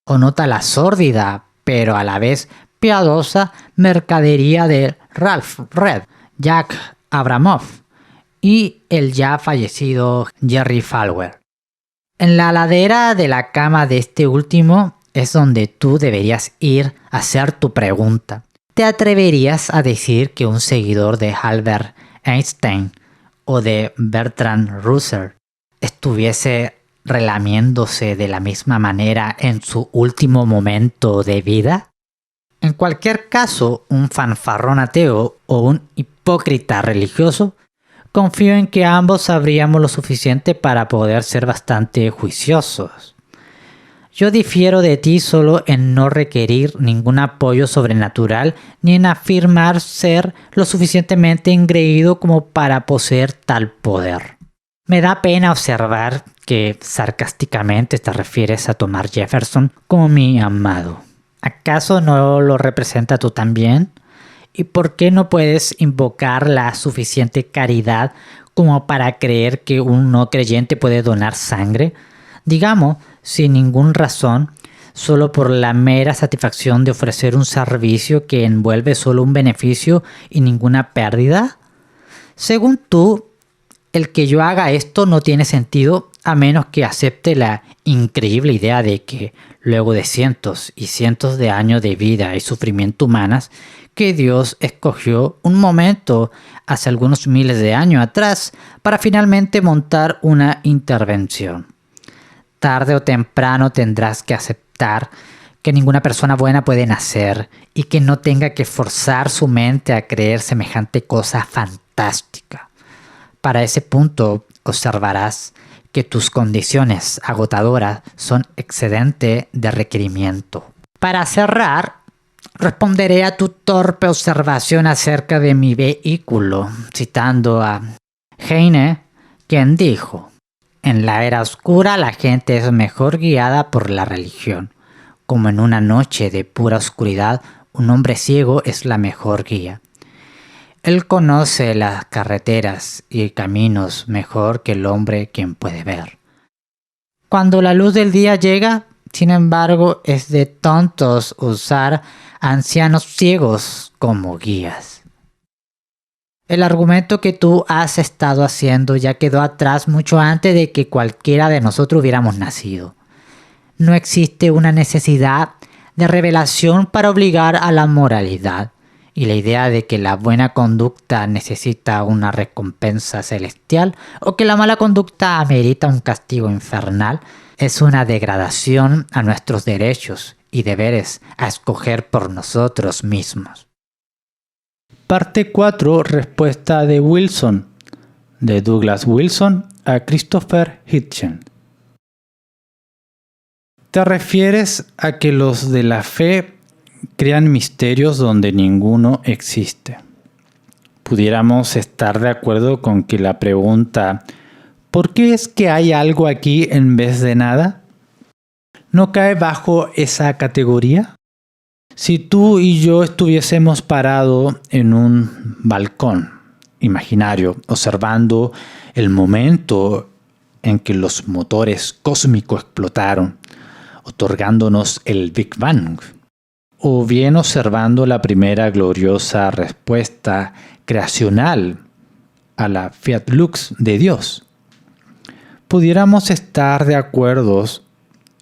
O nota la sórdida, pero a la vez piadosa mercadería de Ralph Red, Jack Abramoff y el ya fallecido Jerry Falwell. En la ladera de la cama de este último es donde tú deberías ir a hacer tu pregunta. ¿Te atreverías a decir que un seguidor de Albert Einstein o de Bertrand Russell estuviese relamiéndose de la misma manera en su último momento de vida? En cualquier caso, un fanfarrón ateo o un hipócrita religioso, confío en que ambos sabríamos lo suficiente para poder ser bastante juiciosos. Yo difiero de ti solo en no requerir ningún apoyo sobrenatural ni en afirmar ser lo suficientemente engreído como para poseer tal poder. Me da pena observar que sarcásticamente te refieres a Thomas Jefferson como mi amado. ¿Acaso no lo representa tú también? ¿Y por qué no puedes invocar la suficiente caridad como para creer que un no creyente puede donar sangre? Digamos, sin ninguna razón, solo por la mera satisfacción de ofrecer un servicio que envuelve solo un beneficio y ninguna pérdida. Según tú, el que yo haga esto no tiene sentido a menos que acepte la increíble idea de que, luego de cientos y cientos de años de vida y sufrimiento humanas, que Dios escogió un momento hace algunos miles de años atrás para finalmente montar una intervención. Tarde o temprano tendrás que aceptar que ninguna persona buena puede nacer y que no tenga que forzar su mente a creer semejante cosa fantástica. Para ese punto observarás que tus condiciones agotadoras son excedente de requerimiento. Para cerrar, responderé a tu torpe observación acerca de mi vehículo, citando a Heine, quien dijo: en la era oscura la gente es mejor guiada por la religión, como en una noche de pura oscuridad un hombre ciego es la mejor guía. Él conoce las carreteras y caminos mejor que el hombre quien puede ver. Cuando la luz del día llega, sin embargo, es de tontos usar a ancianos ciegos como guías. El argumento que tú has estado haciendo ya quedó atrás mucho antes de que cualquiera de nosotros hubiéramos nacido. No existe una necesidad de revelación para obligar a la moralidad. Y la idea de que la buena conducta necesita una recompensa celestial o que la mala conducta amerita un castigo infernal es una degradación a nuestros derechos y deberes a escoger por nosotros mismos. Parte 4. Respuesta de Wilson, de Douglas Wilson a Christopher Hitchens. ¿Te refieres a que los de la fe crean misterios donde ninguno existe? Pudiéramos estar de acuerdo con que la pregunta ¿por qué es que hay algo aquí en vez de nada? ¿no cae bajo esa categoría? Si tú y yo estuviésemos parados en un balcón imaginario, observando el momento en que los motores cósmicos explotaron, otorgándonos el Big Bang, o bien observando la primera gloriosa respuesta creacional a la Fiat Lux de Dios, pudiéramos estar de acuerdo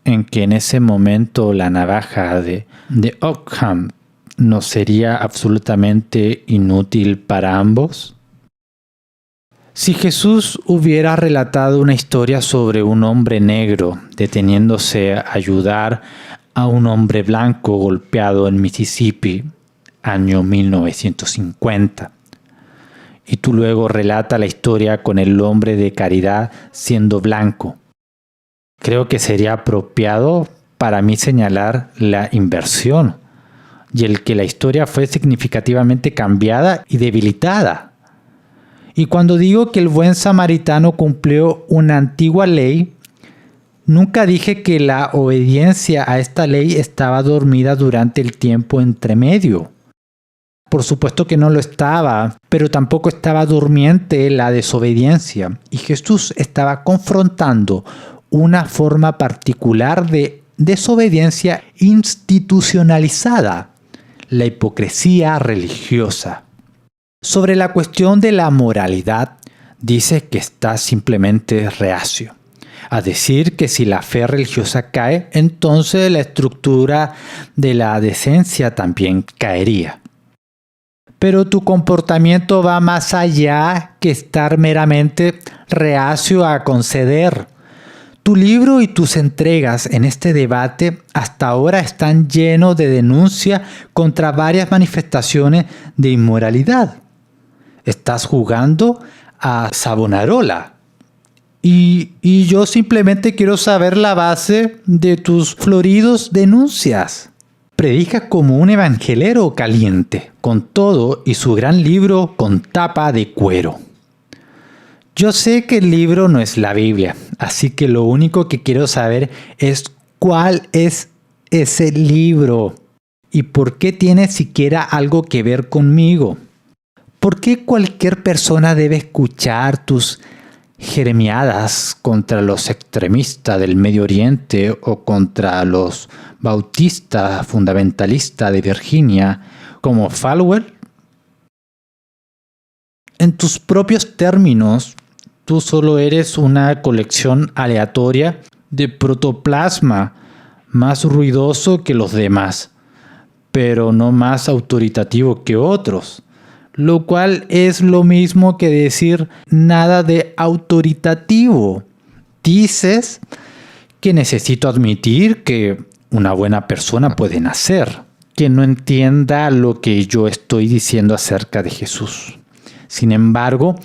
en que en ese momento la navaja de Ockham nos sería absolutamente inútil para ambos. Si Jesús hubiera relatado una historia sobre un hombre negro deteniéndose a ayudar a un hombre blanco golpeado en Mississippi, año 1950, y tú luego relata la historia con el hombre de caridad siendo blanco, creo que sería apropiado para mí señalar la inversión y el que la historia fue significativamente cambiada y debilitada. Y cuando digo que el buen samaritano cumplió una antigua ley, nunca dije que la obediencia a esta ley estaba dormida durante el tiempo entremedio. Por supuesto que no lo estaba, pero tampoco estaba durmiente la desobediencia. Y Jesús estaba confrontando una forma particular de desobediencia institucionalizada, la hipocresía religiosa. Sobre la cuestión de la moralidad, dice que está simplemente reacio a decir que si la fe religiosa cae, entonces la estructura de la decencia también caería. Pero tu comportamiento va más allá que estar meramente reacio a conceder. Tu libro y tus entregas en este debate hasta ahora están llenos de denuncia contra varias manifestaciones de inmoralidad. Estás jugando a Savonarola. Y yo simplemente quiero saber la base de tus floridos denuncias. Predicas como un evangelero caliente, con todo y su gran libro con tapa de cuero. Yo sé que el libro no es la Biblia, así que lo único que quiero saber es cuál es ese libro y por qué tiene siquiera algo que ver conmigo. ¿Por qué cualquier persona debe escuchar tus jeremiadas contra los extremistas del Medio Oriente o contra los bautistas fundamentalistas de Virginia como Falwell? En tus propios términos, tú solo eres una colección aleatoria de protoplasma más ruidoso que los demás, pero no más autoritativo que otros. Lo cual es lo mismo que decir nada de autoritativo. Dices que necesito admitir que una buena persona puede nacer, que no entienda lo que yo estoy diciendo acerca de Jesús. Sin embargo,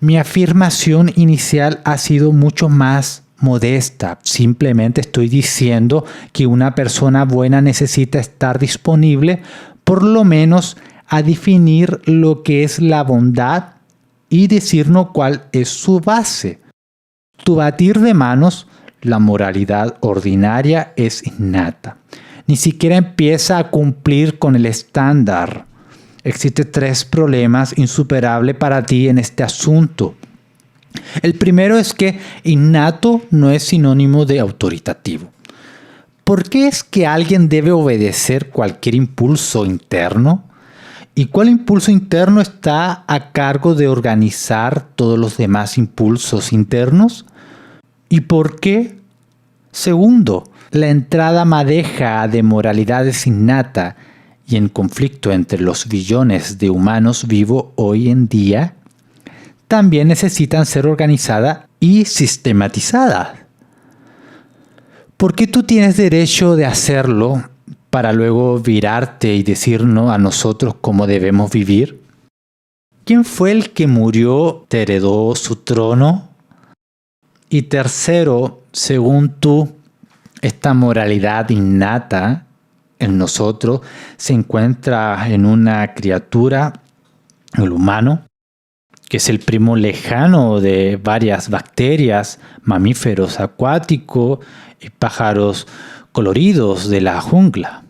mi afirmación inicial ha sido mucho más modesta. Simplemente estoy diciendo que una persona buena necesita estar disponible, por lo menos, a definir lo que es la bondad y decirnos cuál es su base. Tu batir de manos, la moralidad ordinaria es innata. Ni siquiera empieza a cumplir con el estándar. Existen 3 problemas insuperables para ti en este asunto. El primero es que innato no es sinónimo de autoritativo. ¿Por qué es que alguien debe obedecer cualquier impulso interno? ¿Y cuál impulso interno está a cargo de organizar todos los demás impulsos internos? ¿Y por qué? Segundo, la entrada madeja de moralidades innata y en conflicto entre los billones de humanos vivos hoy en día, también necesitan ser organizadas y sistematizadas. ¿Por qué tú tienes derecho de hacerlo para luego virarte y decirnos a nosotros cómo debemos vivir? ¿Quién fue el que murió, te heredó su trono? Y tercero, según tú, esta moralidad innata en nosotros se encuentra en una criatura, el humano, que es el primo lejano de varias bacterias, mamíferos acuáticos y pájaros coloridos de la jungla.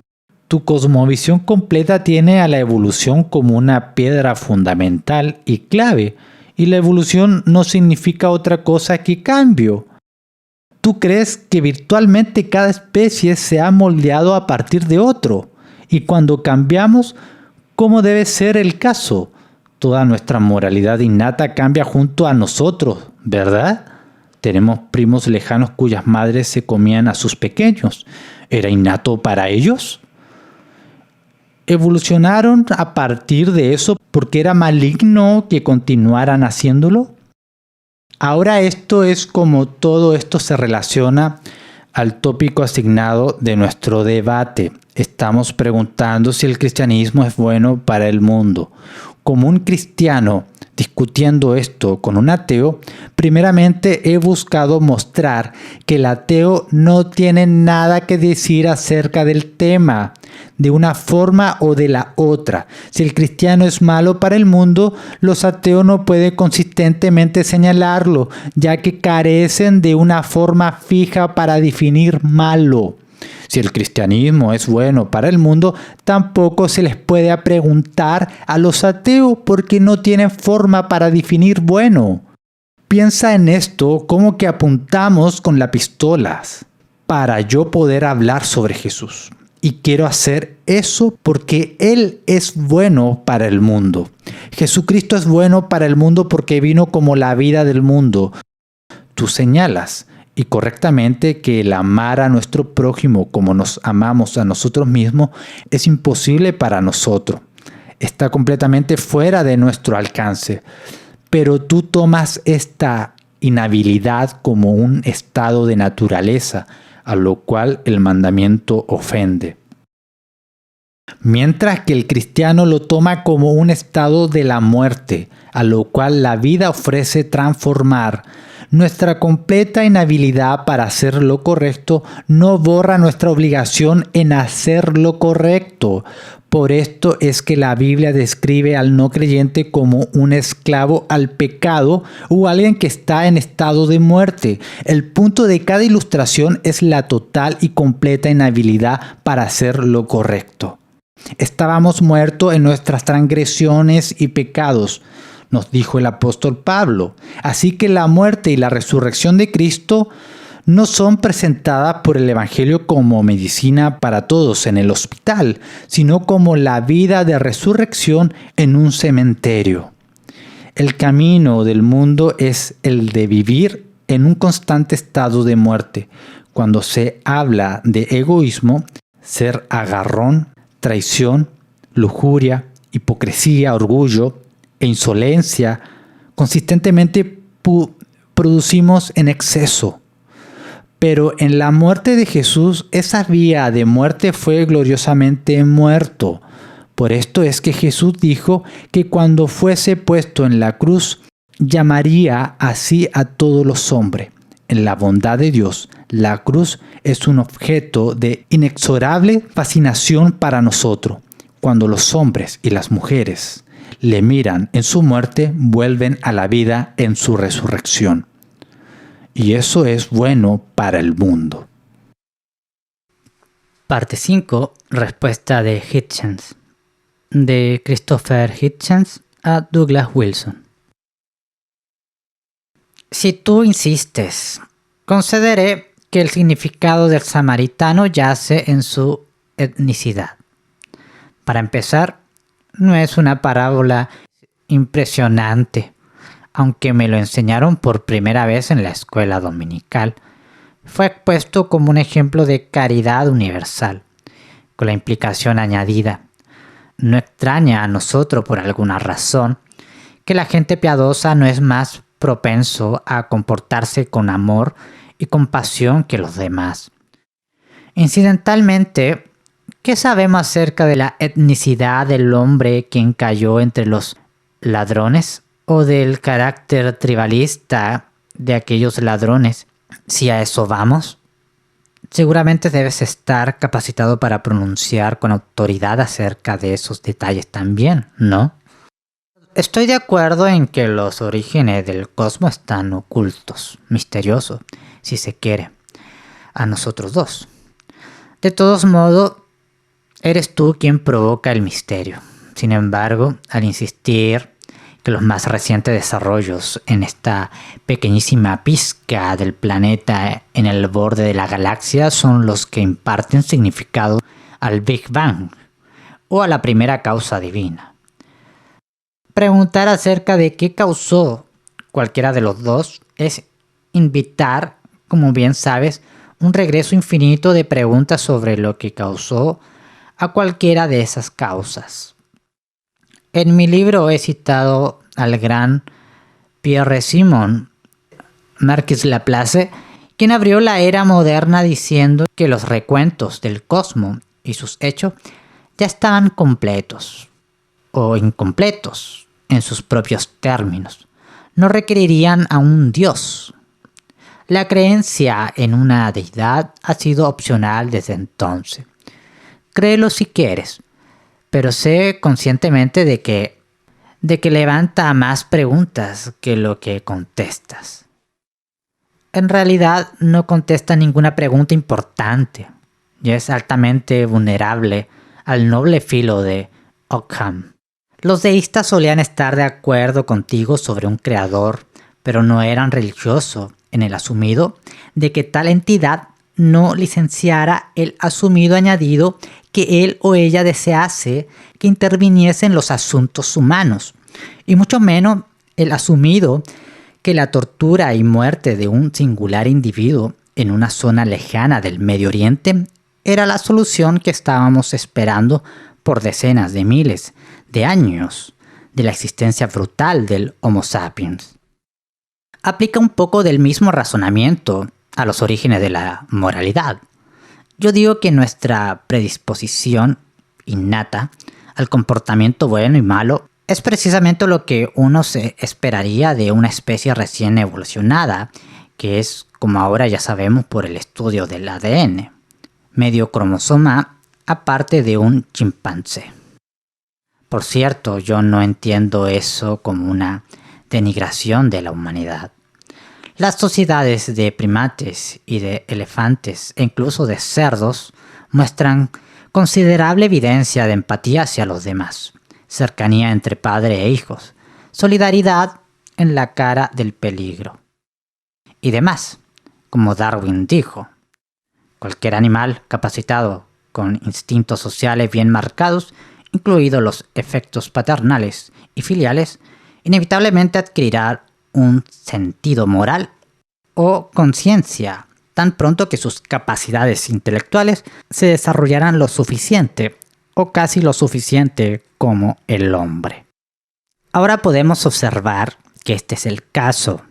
Tu cosmovisión completa tiene a la evolución como una piedra fundamental y clave, y la evolución no significa otra cosa que cambio. Tú crees que virtualmente cada especie se ha moldeado a partir de otro, y cuando cambiamos, ¿cómo debe ser el caso? Toda nuestra moralidad innata cambia junto a nosotros, ¿verdad? Tenemos primos lejanos cuyas madres se comían a sus pequeños. ¿Era innato para ellos? ¿Evolucionaron a partir de eso porque era maligno que continuaran haciéndolo? Ahora esto es como todo esto se relaciona al tópico asignado de nuestro debate. Estamos preguntando si el cristianismo es bueno para el mundo. Como un cristiano discutiendo esto con un ateo, primeramente he buscado mostrar que el ateo no tiene nada que decir acerca del tema, de una forma o de la otra. Si el cristiano es malo para el mundo, los ateos no pueden consistentemente señalarlo, ya que carecen de una forma fija para definir malo. Si el cristianismo es bueno para el mundo, tampoco se les puede preguntar a los ateos porque no tienen forma para definir bueno. Piensa en esto como que apuntamos con las pistolas para yo poder hablar sobre Jesús. y quiero hacer eso porque Él es bueno para el mundo. Jesucristo es bueno para el mundo porque vino como la vida del mundo. Tú señalas, y correctamente, que el amar a nuestro prójimo como nos amamos a nosotros mismos es imposible para nosotros. Está completamente fuera de nuestro alcance. Pero tú tomas esta inhabilidad como un estado de naturaleza, a lo cual el mandamiento ofende. Mientras que el cristiano lo toma como un estado de la muerte, a lo cual la vida ofrece transformar. Nuestra completa inhabilidad para hacer lo correcto no borra nuestra obligación en hacer lo correcto. Por esto es que la Biblia describe al no creyente como un esclavo al pecado o alguien que está en estado de muerte. El punto de cada ilustración es la total y completa inhabilidad para hacer lo correcto. Estábamos muertos en nuestras transgresiones y pecados, nos dijo el apóstol Pablo. Así que la muerte y la resurrección de Cristo no son presentadas por el Evangelio como medicina para todos en el hospital, sino como la vida de resurrección en un cementerio. El camino del mundo es el de vivir en un constante estado de muerte. Cuando se habla de egoísmo, ser agarrón, traición, lujuria, hipocresía, orgullo e insolencia, consistentemente producimos en exceso. Pero en la muerte de Jesús, esa vía de muerte fue gloriosamente muerto. Por esto es que Jesús dijo que cuando fuese puesto en la cruz, llamaría así a todos los hombres. En la bondad de Dios, la cruz es un objeto de inexorable fascinación para nosotros. Cuando los hombres y las mujeres le miran en su muerte, vuelven a la vida en su resurrección. Y eso es bueno para el mundo. Parte 5. Respuesta de Hitchens. De Christopher Hitchens a Douglas Wilson. Si tú insistes, concederé que el significado del samaritano yace en su etnicidad. Para empezar, no es una parábola impresionante, aunque me lo enseñaron por primera vez en la escuela dominical. Fue expuesto como un ejemplo de caridad universal, con la implicación añadida. No extraña a nosotros por alguna razón que la gente piadosa no es más propenso a comportarse con amor y compasión que los demás. Incidentalmente, ¿qué sabemos acerca de la etnicidad del hombre quien cayó entre los ladrones o del carácter tribalista de aquellos ladrones? Si a eso vamos, seguramente debes estar capacitado para pronunciar con autoridad acerca de esos detalles también, ¿no? Estoy de acuerdo en que los orígenes del cosmos están ocultos, misteriosos, si se quiere, a nosotros dos. De todos modos, eres tú quien provoca el misterio. Sin embargo, al insistir que los más recientes desarrollos en esta pequeñísima pizca del planeta en el borde de la galaxia son los que imparten significado al Big Bang o a la primera causa divina. Preguntar acerca de qué causó cualquiera de los dos es invitar, como bien sabes, un regreso infinito de preguntas sobre lo que causó a cualquiera de esas causas. En mi libro he citado al gran Pierre Simon, Marquis Laplace, quien abrió la era moderna diciendo que los recuentos del cosmos y sus hechos ya estaban completos o incompletos en sus propios términos. No requerirían a un Dios. La creencia en una deidad ha sido opcional desde entonces. Créelo si quieres, pero sé conscientemente de que levanta más preguntas que lo que contestas. En realidad no contesta ninguna pregunta importante y es altamente vulnerable al noble filo de Ockham. Los deístas solían estar de acuerdo contigo sobre un creador, pero no eran religiosos en el asumido de que tal entidad no licenciara el asumido añadido que él o ella desease que interviniese en los asuntos humanos, y mucho menos el asumido que la tortura y muerte de un singular individuo en una zona lejana del Medio Oriente era la solución que estábamos esperando por decenas de miles de años de la existencia brutal del Homo sapiens. Aplica un poco del mismo razonamiento a los orígenes de la moralidad. Yo digo que nuestra predisposición innata al comportamiento bueno y malo es precisamente lo que uno se esperaría de una especie recién evolucionada, que es, como ahora ya sabemos por el estudio del ADN, medio cromosoma aparte de un chimpancé. Por cierto, yo no entiendo eso como una denigración de la humanidad. Las sociedades de primates y de elefantes e incluso de cerdos muestran considerable evidencia de empatía hacia los demás, cercanía entre padre e hijos, solidaridad en la cara del peligro y demás. Como Darwin dijo, cualquier animal capacitado con instintos sociales bien marcados, incluidos los efectos paternales y filiales, inevitablemente adquirirá un sentido moral o conciencia tan pronto que sus capacidades intelectuales se desarrollarán lo suficiente o casi lo suficiente como el hombre. Ahora podemos observar que este es el caso,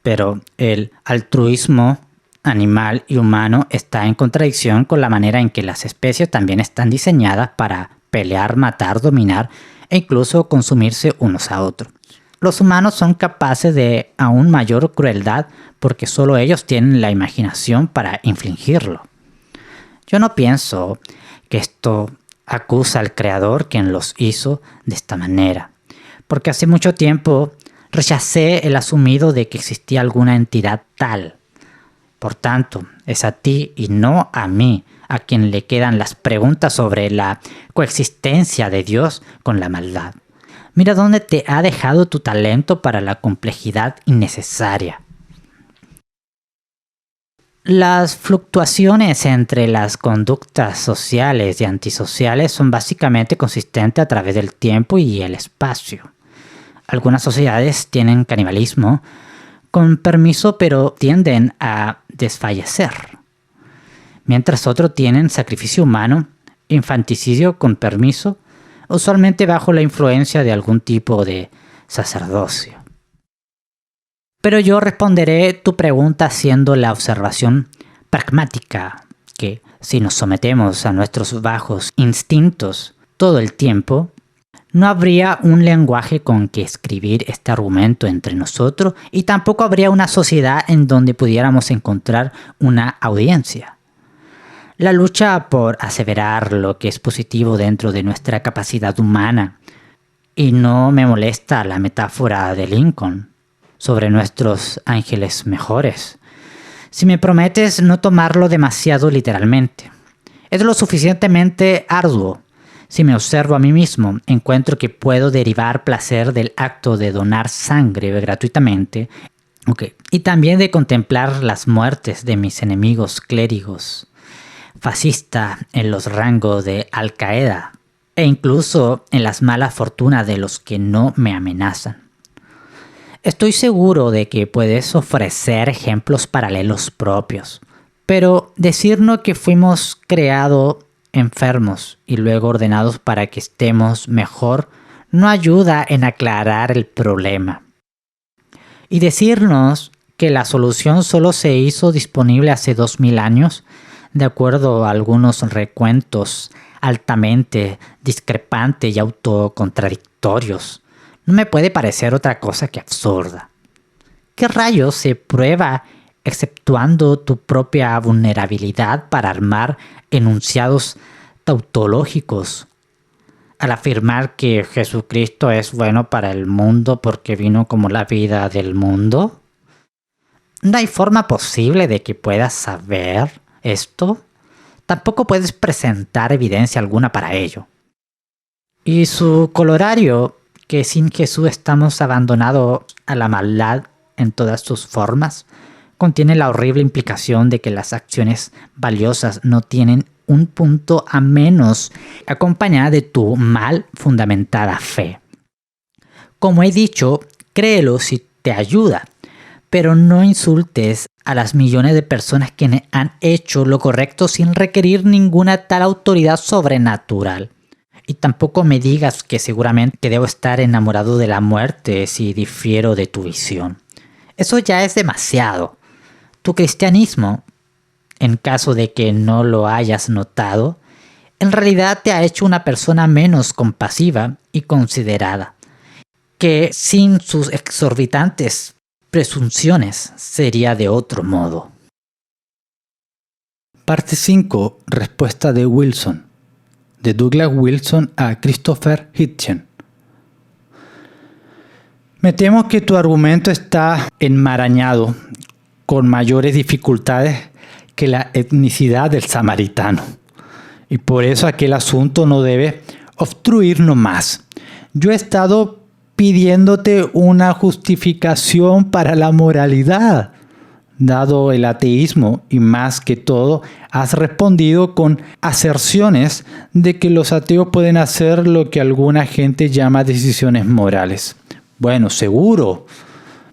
pero el altruismo animal y humano está en contradicción con la manera en que las especies también están diseñadas para pelear, matar, dominar e incluso consumirse unos a otros. Los humanos son capaces de aún mayor crueldad porque solo ellos tienen la imaginación para infligirlo. Yo no pienso que esto acusa al Creador quien los hizo de esta manera, porque hace mucho tiempo rechacé el asumido de que existía alguna entidad tal. Por tanto, es a ti y no a mí a quien le quedan las preguntas sobre la coexistencia de Dios con la maldad. Mira dónde te ha dejado tu talento para la complejidad innecesaria. Las fluctuaciones entre las conductas sociales y antisociales son básicamente consistentes a través del tiempo y el espacio. Algunas sociedades tienen canibalismo con permiso, pero tienden a desfallecer, mientras otros tienen sacrificio humano, infanticidio con permiso, usualmente bajo la influencia de algún tipo de sacerdocio. Pero yo responderé tu pregunta haciendo la observación pragmática que si nos sometemos a nuestros bajos instintos todo el tiempo, no habría un lenguaje con que escribir este argumento entre nosotros y tampoco habría una sociedad en donde pudiéramos encontrar una audiencia. La lucha por aseverar lo que es positivo dentro de nuestra capacidad humana, y no me molesta la metáfora de Lincoln sobre nuestros ángeles mejores, si me prometes no tomarlo demasiado literalmente. Es lo suficientemente arduo. Si me observo a mí mismo, encuentro que puedo derivar placer del acto de donar sangre gratuitamente, y también de contemplar las muertes de mis enemigos clérigos, fascista en los rangos de Al Qaeda e incluso en las malas fortunas de los que no me amenazan. Estoy seguro de que puedes ofrecer ejemplos paralelos propios, pero decirnos que fuimos creados enfermos y luego ordenados para que estemos mejor no ayuda en aclarar el problema. Y decirnos que la solución solo se hizo disponible hace 2000 años, de acuerdo a algunos recuentos altamente discrepantes y autocontradictorios, no me puede parecer otra cosa que absurda. ¿Qué rayos se prueba exceptuando tu propia vulnerabilidad para armar enunciados tautológicos al afirmar que Jesucristo es bueno para el mundo porque vino como la vida del mundo? ¿No hay forma posible de que puedas saber esto? Tampoco puedes presentar evidencia alguna para ello. Y su colorario, que sin Jesús estamos abandonados a la maldad en todas sus formas, contiene la horrible implicación de que las acciones valiosas no tienen un punto a menos acompañada de tu mal fundamentada fe. Como he dicho, créelo si te ayuda, pero no insultes a las millones de personas que han hecho lo correcto sin requerir ninguna tal autoridad sobrenatural. Y tampoco me digas que seguramente debo estar enamorado de la muerte si difiero de tu visión. Eso ya es demasiado. Tu cristianismo, en caso de que no lo hayas notado, en realidad te ha hecho una persona menos compasiva y considerada, que sin sus exorbitantes presunciones sería de otro modo. Parte 5. Respuesta de Wilson. De Douglas Wilson a Christopher Hitchens. Me temo que tu argumento está enmarañado con mayores dificultades que la etnicidad del samaritano. Y por eso aquel asunto no debe obstruirnos más. Yo he estado pidiéndote una justificación para la moralidad, dado el ateísmo, y más que todo has respondido con aserciones de que los ateos pueden hacer lo que alguna gente llama decisiones morales. Bueno, seguro,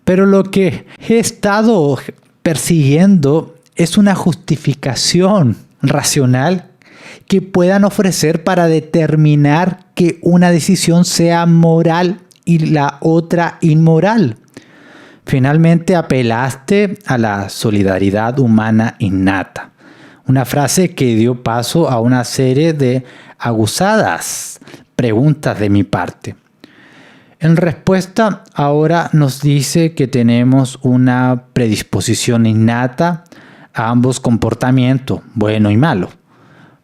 pero lo que he estado persiguiendo es una justificación racional que puedan ofrecer para determinar que una decisión sea moral y la otra inmoral. Finalmente apelaste a la solidaridad humana innata, una frase que dio paso a una serie de aguzadas preguntas de mi parte. En respuesta, ahora nos dice que tenemos una predisposición innata a ambos comportamientos, bueno y malo,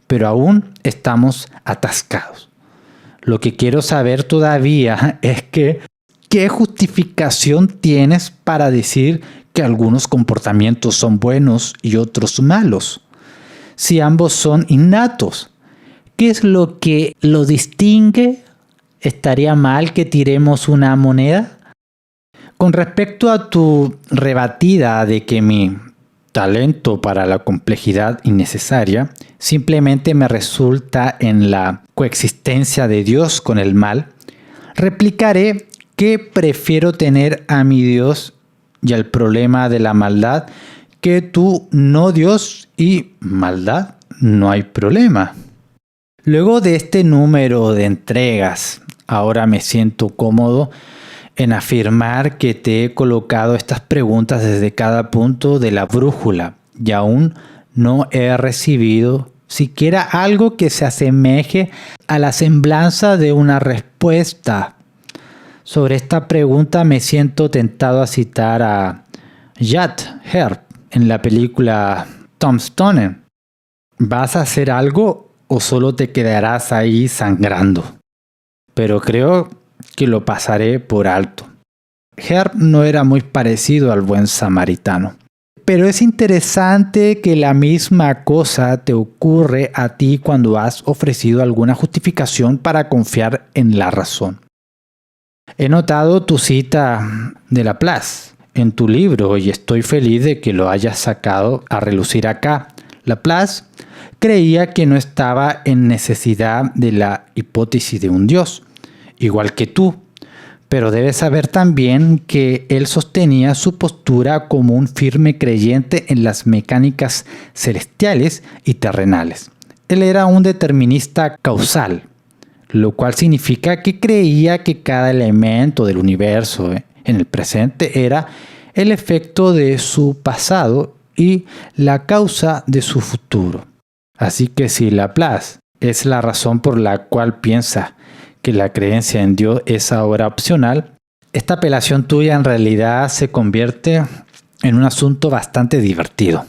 pero aún estamos atascados. Lo que quiero saber todavía es que ¿qué justificación tienes para decir que algunos comportamientos son buenos y otros malos? Si ambos son innatos, ¿qué es lo que lo distingue? ¿Estaría mal que tiremos una moneda? Con respecto a tu rebatida de que mi talento para la complejidad innecesaria simplemente me resulta en la coexistencia de Dios con el mal, replicaré que prefiero tener a mi Dios y al problema de la maldad que tu no Dios y maldad no hay problema. Luego de este número de entregas, ahora me siento cómodo en afirmar que te he colocado estas preguntas desde cada punto de la brújula y aún no he recibido siquiera algo que se asemeje a la semblanza de una respuesta. Sobre esta pregunta me siento tentado a citar a Judd Hirsch en la película Tombstone. ¿Vas a hacer algo o solo te quedarás ahí sangrando? Pero creo que lo pasaré por alto. Hirsch no era muy parecido al buen samaritano. Pero es interesante que la misma cosa te ocurre a ti cuando has ofrecido alguna justificación para confiar en la razón. He notado tu cita de Laplace en tu libro y estoy feliz de que lo hayas sacado a relucir acá. Laplace creía que no estaba en necesidad de la hipótesis de un Dios, igual que tú, pero debes saber también que él sostenía su postura como un firme creyente en las mecánicas celestiales y terrenales. Él era un determinista causal, lo cual significa que creía que cada elemento del universo en el presente era el efecto de su pasado y la causa de su futuro. Así que si Laplace es la razón por la cual piensa que la creencia en Dios es ahora opcional, esta apelación tuya en realidad se convierte en un asunto bastante divertido.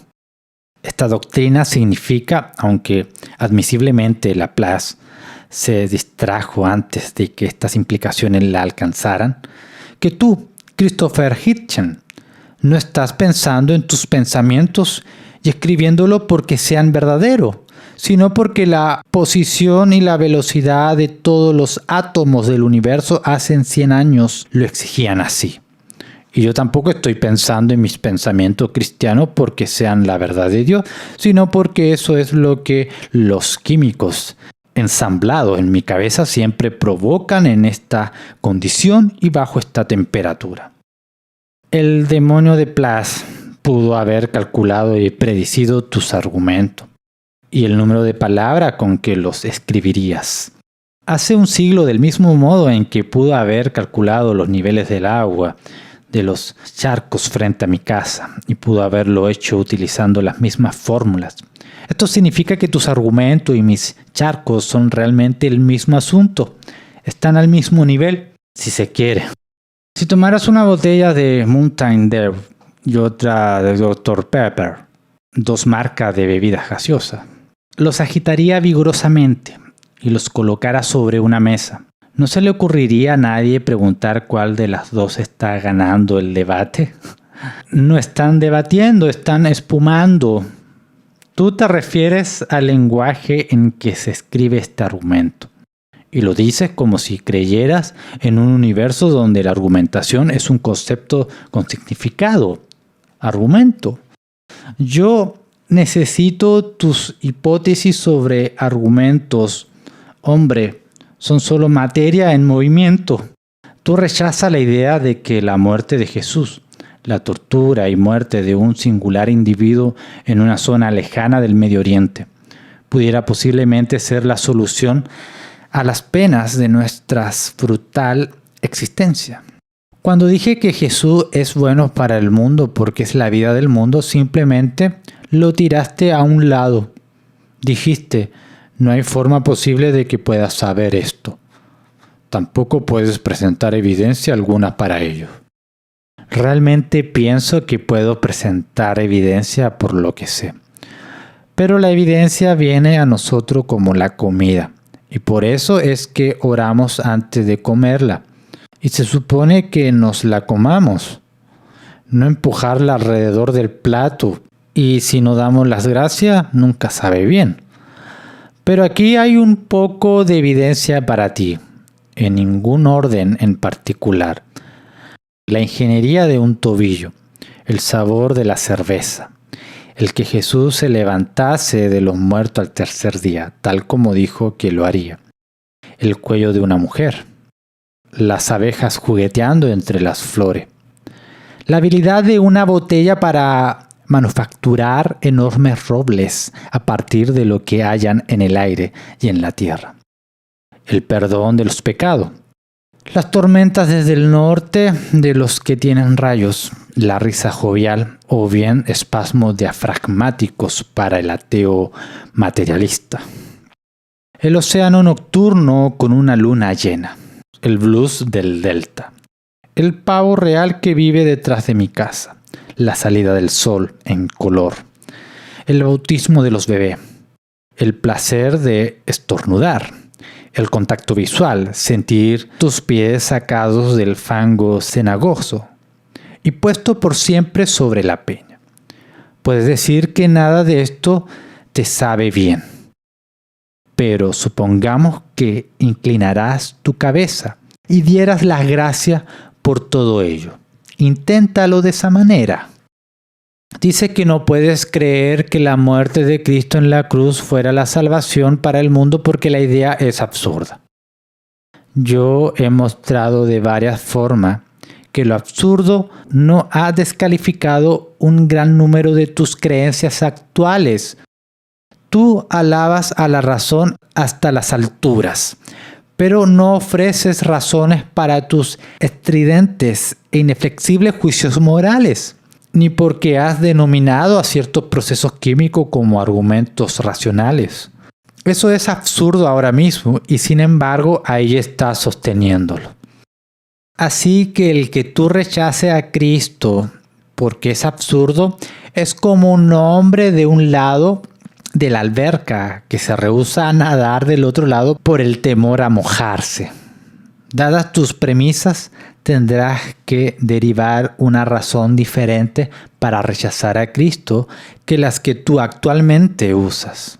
Esta doctrina significa, aunque admisiblemente Laplace se distrajo antes de que estas implicaciones la alcanzaran, que tú, Christopher Hitchens, no estás pensando en tus pensamientos y escribiéndolo porque sean verdaderos, sino porque la posición y la velocidad de todos los átomos del universo hace 100 años lo exigían así. Y yo tampoco estoy pensando en mis pensamientos cristianos porque sean la verdad de Dios, sino porque eso es lo que los químicos ensamblados en mi cabeza siempre provocan en esta condición y bajo esta temperatura. El demonio de Plas pudo haber calculado y predicido tus argumentos y el número de palabras con que los escribirías. Hace un siglo, del mismo modo en que pudo haber calculado los niveles del agua de los charcos frente a mi casa y pudo haberlo hecho utilizando las mismas fórmulas. Esto significa que tus argumentos y mis charcos son realmente el mismo asunto. Están al mismo nivel, si se quiere. Si tomaras una botella de Mountain Dew y otra de Dr. Pepper, dos marcas de bebidas gaseosas, los agitaría vigorosamente y los colocara sobre una mesa. ¿No se le ocurriría a nadie preguntar cuál de las dos está ganando el debate? No están debatiendo, están espumando. Tú te refieres al lenguaje en que se escribe este argumento. Y lo dices como si creyeras en un universo donde la argumentación es un concepto con significado. Argumento. Yo necesito tus hipótesis sobre argumentos. Hombre, son solo materia en movimiento. Tú rechazas la idea de que la muerte de Jesús, la tortura y muerte de un singular individuo en una zona lejana del Medio Oriente, pudiera posiblemente ser la solución a las penas de nuestra brutal existencia. Cuando dije que Jesús es bueno para el mundo porque es la vida del mundo, simplemente lo tiraste a un lado. Dijiste, no hay forma posible de que puedas saber esto. Tampoco puedes presentar evidencia alguna para ello. Realmente pienso que puedo presentar evidencia por lo que sé. Pero la evidencia viene a nosotros como la comida. Y por eso es que oramos antes de comerla. Y se supone que nos la comamos. No empujarla alrededor del plato. Y si no damos las gracias, nunca sabe bien. Pero aquí hay un poco de evidencia para ti, en ningún orden en particular. La ingeniería de un tobillo, el sabor de la cerveza, el que Jesús se levantase de los muertos al tercer día, tal como dijo que lo haría, el cuello de una mujer, las abejas jugueteando entre las flores, la habilidad de una botella para manufacturar enormes robles a partir de lo que hayan en el aire y en la tierra. El perdón de los pecados. Las tormentas desde el norte de los que tienen rayos, la risa jovial o bien espasmos diafragmáticos para el ateo materialista. El océano nocturno con una luna llena. El blues del delta. El pavo real que vive detrás de mi casa. La salida del sol en color, el bautismo de los bebés, el placer de estornudar, el contacto visual, sentir tus pies sacados del fango cenagoso y puesto por siempre sobre la peña. Puedes decir que nada de esto te sabe bien, pero supongamos que inclinarás tu cabeza y dieras las gracias por todo ello. Inténtalo de esa manera. Dice que no puedes creer que la muerte de Cristo en la cruz fuera la salvación para el mundo porque la idea es absurda. Yo he mostrado de varias formas que lo absurdo no ha descalificado un gran número de tus creencias actuales. Tú alabas a la razón hasta las alturas, pero no ofreces razones para tus estridentes e inflexibles juicios morales, ni porque has denominado a ciertos procesos químicos como argumentos racionales. Eso es absurdo ahora mismo y sin embargo ahí estás sosteniéndolo. Así que el que tú rechaces a Cristo porque es absurdo es como un hombre de un lado de la alberca que se rehúsa a nadar del otro lado por el temor a mojarse. Dadas tus premisas, tendrás que derivar una razón diferente para rechazar a Cristo que las que tú actualmente usas.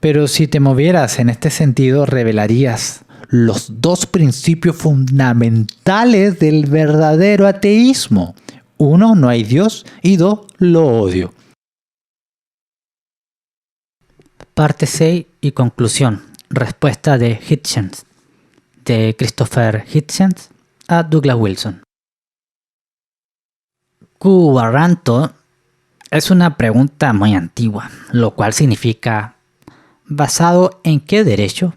Pero si te movieras en este sentido, revelarías los dos principios fundamentales del verdadero ateísmo. 1, no hay Dios, y 2, lo odio. Parte 6 y conclusión. Respuesta de Hitchens, de Christopher Hitchens a Douglas Wilson. Quo warranto es una pregunta muy antigua, lo cual significa ¿basado en qué derecho?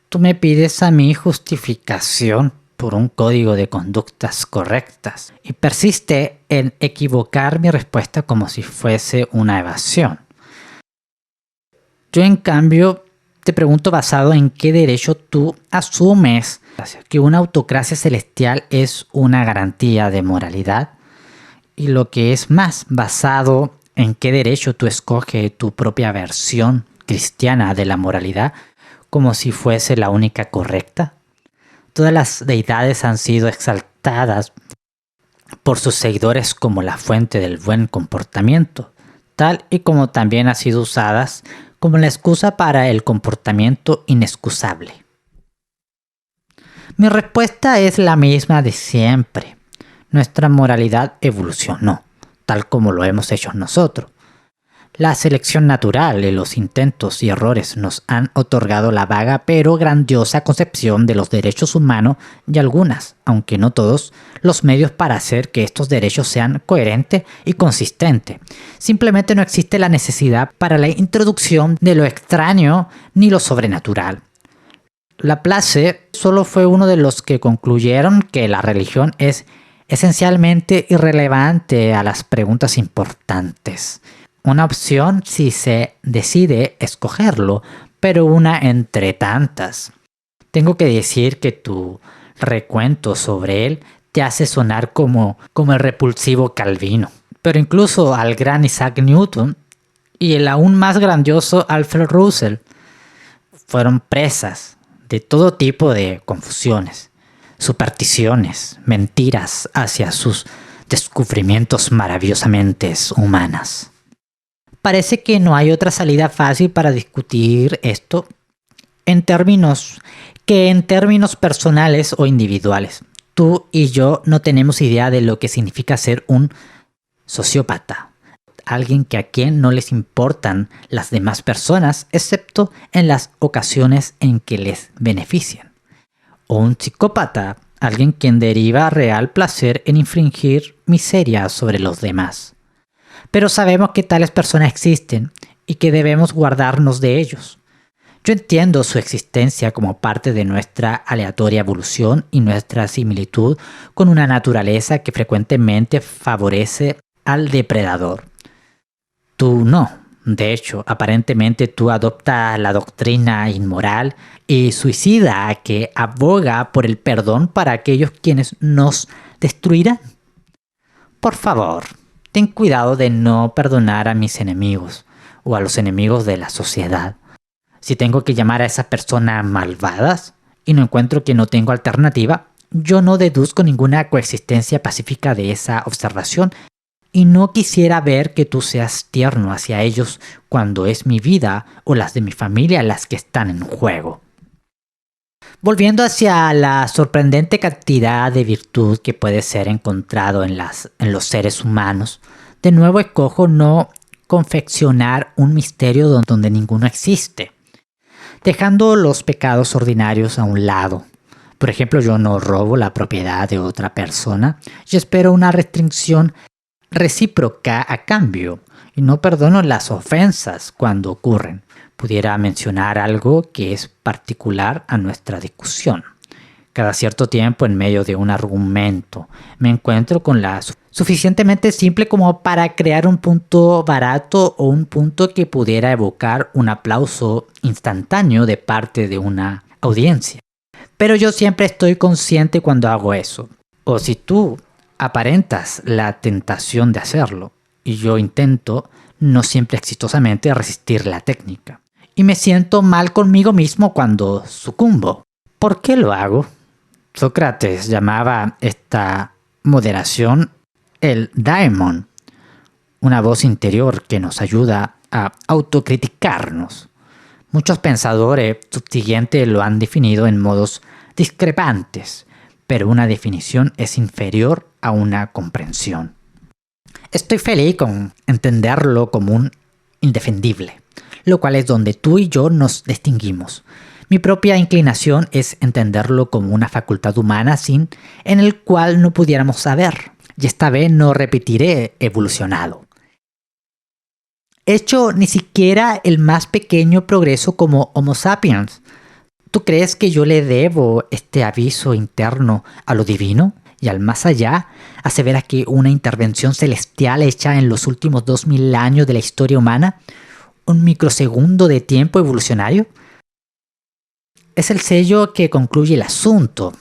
Tú me pides a mí justificación por un código de conductas correctas y persiste en equivocar mi respuesta como si fuese una evasión. Yo en cambio te pregunto basado en qué derecho tú asumes que una autocracia celestial es una garantía de moralidad y lo que es más, basado en qué derecho tú escoges tu propia versión cristiana de la moralidad como si fuese la única correcta. Todas las deidades han sido exaltadas por sus seguidores como la fuente del buen comportamiento, tal y como también han sido usadas como la excusa para el comportamiento inexcusable. Mi respuesta es la misma de siempre. Nuestra moralidad evolucionó, tal como lo hemos hecho nosotros. La selección natural y los intentos y errores nos han otorgado la vaga pero grandiosa concepción de los derechos humanos y algunas, aunque no todos, los medios para hacer que estos derechos sean coherentes y consistentes. Simplemente no existe la necesidad para la introducción de lo extraño ni lo sobrenatural. Laplace solo fue uno de los que concluyeron que la religión es esencialmente irrelevante a las preguntas importantes. Una opción si se decide escogerlo, pero una entre tantas. Tengo que decir que tu recuento sobre él te hace sonar como el repulsivo Calvino. Pero incluso al gran Isaac Newton y el aún más grandioso Alfred Russell fueron presas de todo tipo de confusiones, supersticiones, mentiras hacia sus descubrimientos maravillosamente humanas. Parece que no hay otra salida fácil para discutir esto en términos personales o individuales. Tú y yo no tenemos idea de lo que significa ser un sociópata, alguien a quien no les importan las demás personas excepto en las ocasiones en que les benefician. O un psicópata, alguien quien deriva real placer en infligir miseria sobre los demás. Pero sabemos que tales personas existen y que debemos guardarnos de ellos. Yo entiendo su existencia como parte de nuestra aleatoria evolución y nuestra similitud con una naturaleza que frecuentemente favorece al depredador. Tú no. De hecho, aparentemente tú adoptas la doctrina inmoral y suicida que aboga por el perdón para aquellos quienes nos destruirán. Por favor, ten cuidado de no perdonar a mis enemigos o a los enemigos de la sociedad. Si tengo que llamar a esas personas malvadas y no encuentro que no tengo alternativa, yo no deduzco ninguna coexistencia pacífica de esa observación y no quisiera ver que tú seas tierno hacia ellos cuando es mi vida o las de mi familia las que están en juego. Volviendo hacia la sorprendente cantidad de virtud que puede ser encontrado en los seres humanos, de nuevo escojo no confeccionar un misterio donde ninguno existe, dejando los pecados ordinarios a un lado. Por ejemplo, yo no robo la propiedad de otra persona y espero una restricción recíproca a cambio, y no perdono las ofensas cuando ocurren. Pudiera mencionar algo que es particular a nuestra discusión. Cada cierto tiempo, en medio de un argumento, me encuentro con la suficientemente simple como para crear un punto barato o un punto que pudiera evocar un aplauso instantáneo de parte de una audiencia. Pero yo siempre estoy consciente cuando hago eso. O si tú aparentas la tentación de hacerlo, y yo intento, no siempre exitosamente, resistir la técnica. Y me siento mal conmigo mismo cuando sucumbo. ¿Por qué lo hago? Sócrates llamaba esta moderación el daemon, una voz interior que nos ayuda a autocriticarnos. Muchos pensadores subsiguientes lo han definido en modos discrepantes, pero una definición es inferior a una comprensión. Estoy feliz con entenderlo como un indefendible, lo cual es donde tú y yo nos distinguimos. Mi propia inclinación es entenderlo como una facultad humana en el cual no pudiéramos saber, y esta vez no repetiré evolucionado. Hecho ni siquiera el más pequeño progreso como Homo sapiens. ¿Tú crees que yo le debo este aviso interno a lo divino y al más allá? ¿Asevera que una intervención celestial hecha en los últimos 2000 años de la historia humana? ¿Un microsegundo de tiempo evolucionario? Es el sello que concluye el asunto.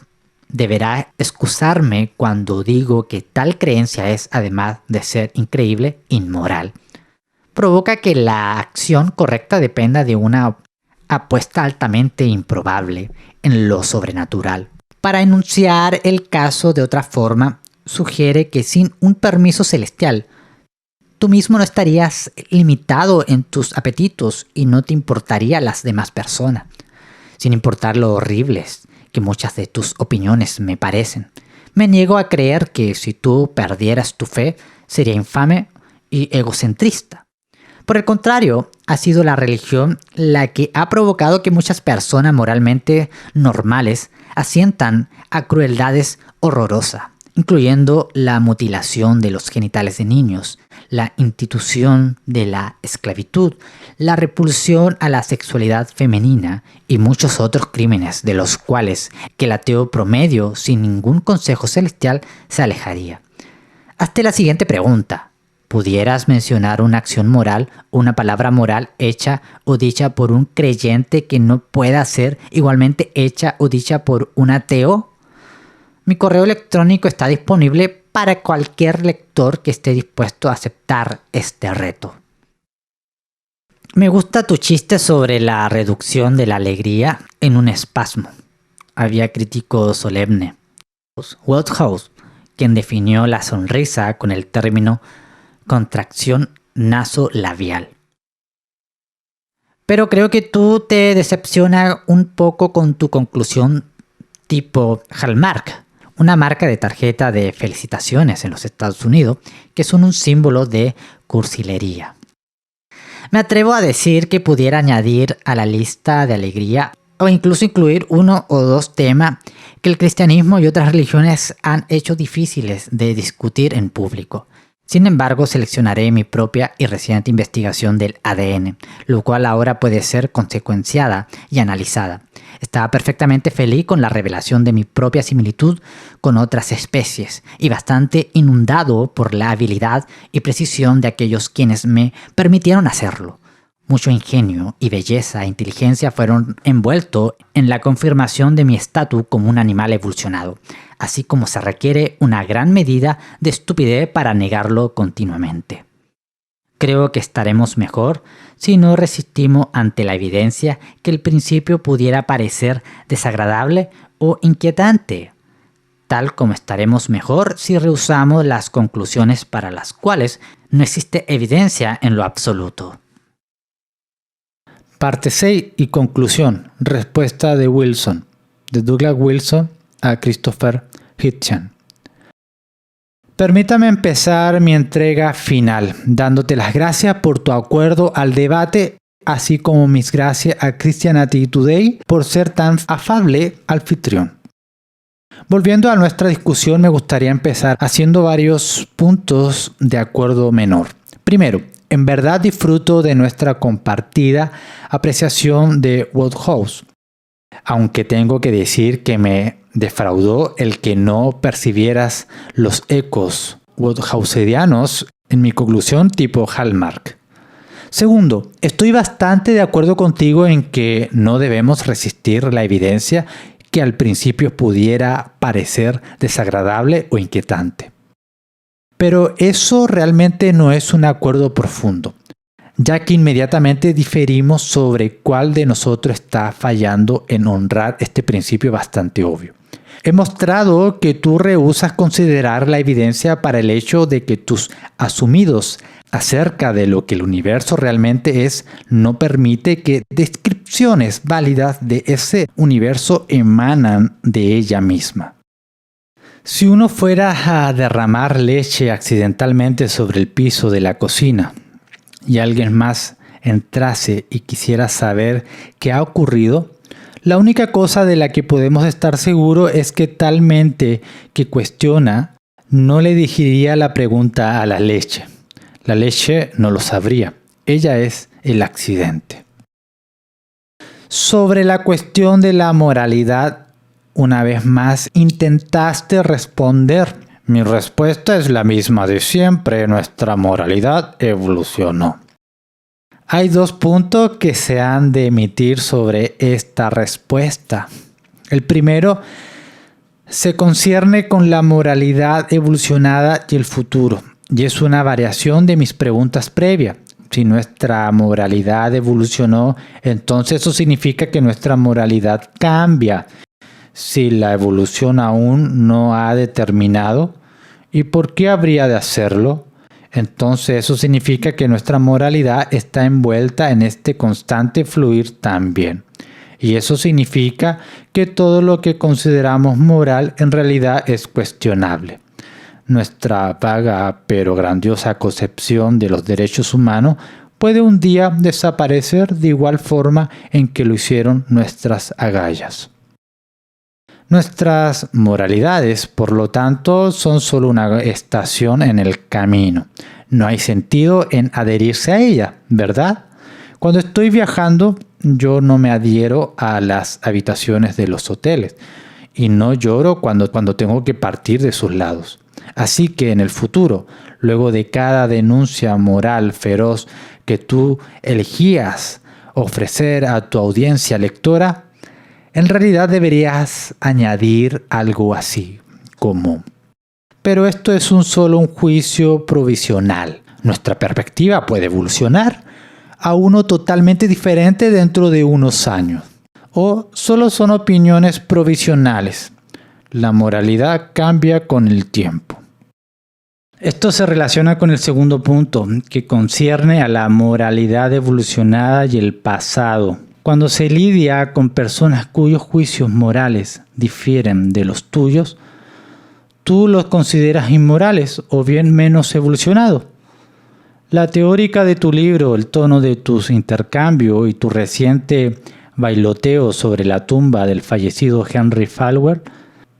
Deberá excusarme cuando digo que tal creencia es, además de ser increíble, inmoral. Provoca que la acción correcta dependa de una apuesta altamente improbable en lo sobrenatural. Para enunciar el caso de otra forma, sugiere que sin un permiso celestial, tú mismo no estarías limitado en tus apetitos y no te importaría las demás personas, sin importar lo horribles que muchas de tus opiniones me parecen. Me niego a creer que si tú perdieras tu fe, sería infame y egocentrista. Por el contrario, ha sido la religión la que ha provocado que muchas personas moralmente normales asientan a crueldades horrorosas, incluyendo la mutilación de los genitales de niños, la institución de la esclavitud, la repulsión a la sexualidad femenina y muchos otros crímenes de los cuales que el ateo promedio sin ningún consejo celestial se alejaría. Hazte la siguiente pregunta. ¿Pudieras mencionar una acción moral o una palabra moral hecha o dicha por un creyente que no pueda ser igualmente hecha o dicha por un ateo? Mi correo electrónico está disponible para cualquier lector que esté dispuesto a aceptar este reto. Me gusta tu chiste sobre la reducción de la alegría en un espasmo. Había crítico solemne. Wodehouse, quien definió la sonrisa con el término contracción nasolabial. Pero creo que tú te decepciona un poco con tu conclusión tipo Hallmark, una marca de tarjeta de felicitaciones en los Estados Unidos que son un símbolo de cursilería. Me atrevo a decir que pudiera añadir a la lista de alegría o incluso incluir uno o dos temas que el cristianismo y otras religiones han hecho difíciles de discutir en público. Sin embargo, seleccionaré mi propia y reciente investigación del ADN, lo cual ahora puede ser consecuenciada y analizada. Estaba perfectamente feliz con la revelación de mi propia similitud con otras especies y bastante inundado por la habilidad y precisión de aquellos quienes me permitieron hacerlo. Mucho ingenio y belleza e inteligencia fueron envueltos en la confirmación de mi estatus como un animal evolucionado, así como se requiere una gran medida de estupidez para negarlo continuamente. Creo que estaremos mejor si no resistimos ante la evidencia que al principio pudiera parecer desagradable o inquietante, tal como estaremos mejor si rehusamos las conclusiones para las cuales no existe evidencia en lo absoluto. Parte 6 y conclusión. Respuesta de Wilson. De Douglas Wilson a Christopher Hitchens. Permítame empezar mi entrega final, dándote las gracias por tu acuerdo al debate, así como mis gracias a Christianity Today por ser tan afable anfitrión. Volviendo a nuestra discusión, me gustaría empezar haciendo varios puntos de acuerdo menor. Primero, en verdad disfruto de nuestra compartida apreciación de Wodehouse, aunque tengo que decir que me defraudó el que no percibieras los ecos wodehouserianos en mi conclusión tipo Hallmark. Segundo, estoy bastante de acuerdo contigo en que no debemos resistir la evidencia que al principio pudiera parecer desagradable o inquietante. Pero eso realmente no es un acuerdo profundo, ya que inmediatamente diferimos sobre cuál de nosotros está fallando en honrar este principio bastante obvio. He mostrado que tú rehusas considerar la evidencia para el hecho de que tus asumidos acerca de lo que el universo realmente es no permite que descripciones válidas de ese universo emanan de ella misma. Si uno fuera a derramar leche accidentalmente sobre el piso de la cocina y alguien más entrase y quisiera saber qué ha ocurrido, la única cosa de la que podemos estar seguros es que tal mente que cuestiona no le dirigiría la pregunta a la leche. La leche no lo sabría. Ella es el accidente. Sobre la cuestión de la moralidad, una vez más intentaste responder. Mi respuesta es la misma de siempre. Nuestra moralidad evolucionó. Hay 2 puntos que se han de emitir sobre esta respuesta. El primero se concierne con la moralidad evolucionada y el futuro, y es una variación de mis preguntas previas. Si nuestra moralidad evolucionó, entonces eso significa que nuestra moralidad cambia. Si la evolución aún no ha determinado, ¿y por qué habría de hacerlo? Entonces eso significa que nuestra moralidad está envuelta en este constante fluir también. Y eso significa que todo lo que consideramos moral en realidad es cuestionable. Nuestra vaga pero grandiosa concepción de los derechos humanos puede un día desaparecer de igual forma en que lo hicieron nuestras agallas. Nuestras moralidades, por lo tanto, son solo una estación en el camino. No hay sentido en adherirse a ella, ¿verdad? Cuando estoy viajando, yo no me adhiero a las habitaciones de los hoteles y no lloro cuando tengo que partir de sus lados. Así que en el futuro, luego de cada denuncia moral feroz que tú elegías ofrecer a tu audiencia lectora, en realidad deberías añadir algo así, como: pero esto es solo un juicio provisional. Nuestra perspectiva puede evolucionar a uno totalmente diferente dentro de unos años. O solo son opiniones provisionales. La moralidad cambia con el tiempo. Esto se relaciona con el segundo punto, que concierne a la moralidad evolucionada y el pasado. Cuando se lidia con personas cuyos juicios morales difieren de los tuyos, tú los consideras inmorales o bien menos evolucionados. La teórica de tu libro, el tono de tus intercambios y tu reciente bailoteo sobre la tumba del fallecido Henry Falwell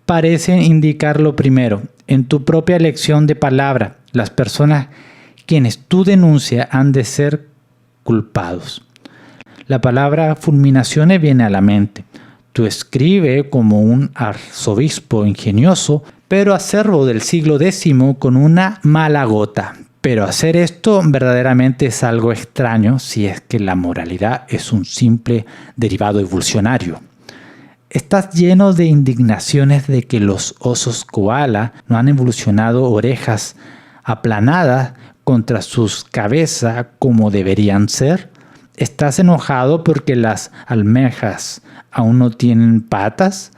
parecen indicar lo primero. En tu propia elección de palabra, las personas quienes tú denuncias han de ser culpados. La palabra fulminaciones viene a la mente. Tú escribes como un arzobispo ingenioso, pero acervo del siglo X con una mala gota. Pero hacer esto verdaderamente es algo extraño si es que la moralidad es un simple derivado evolucionario. Estás lleno de indignaciones de que los osos koala no han evolucionado orejas aplanadas contra sus cabezas como deberían ser. ¿Estás enojado porque las almejas aún no tienen patas?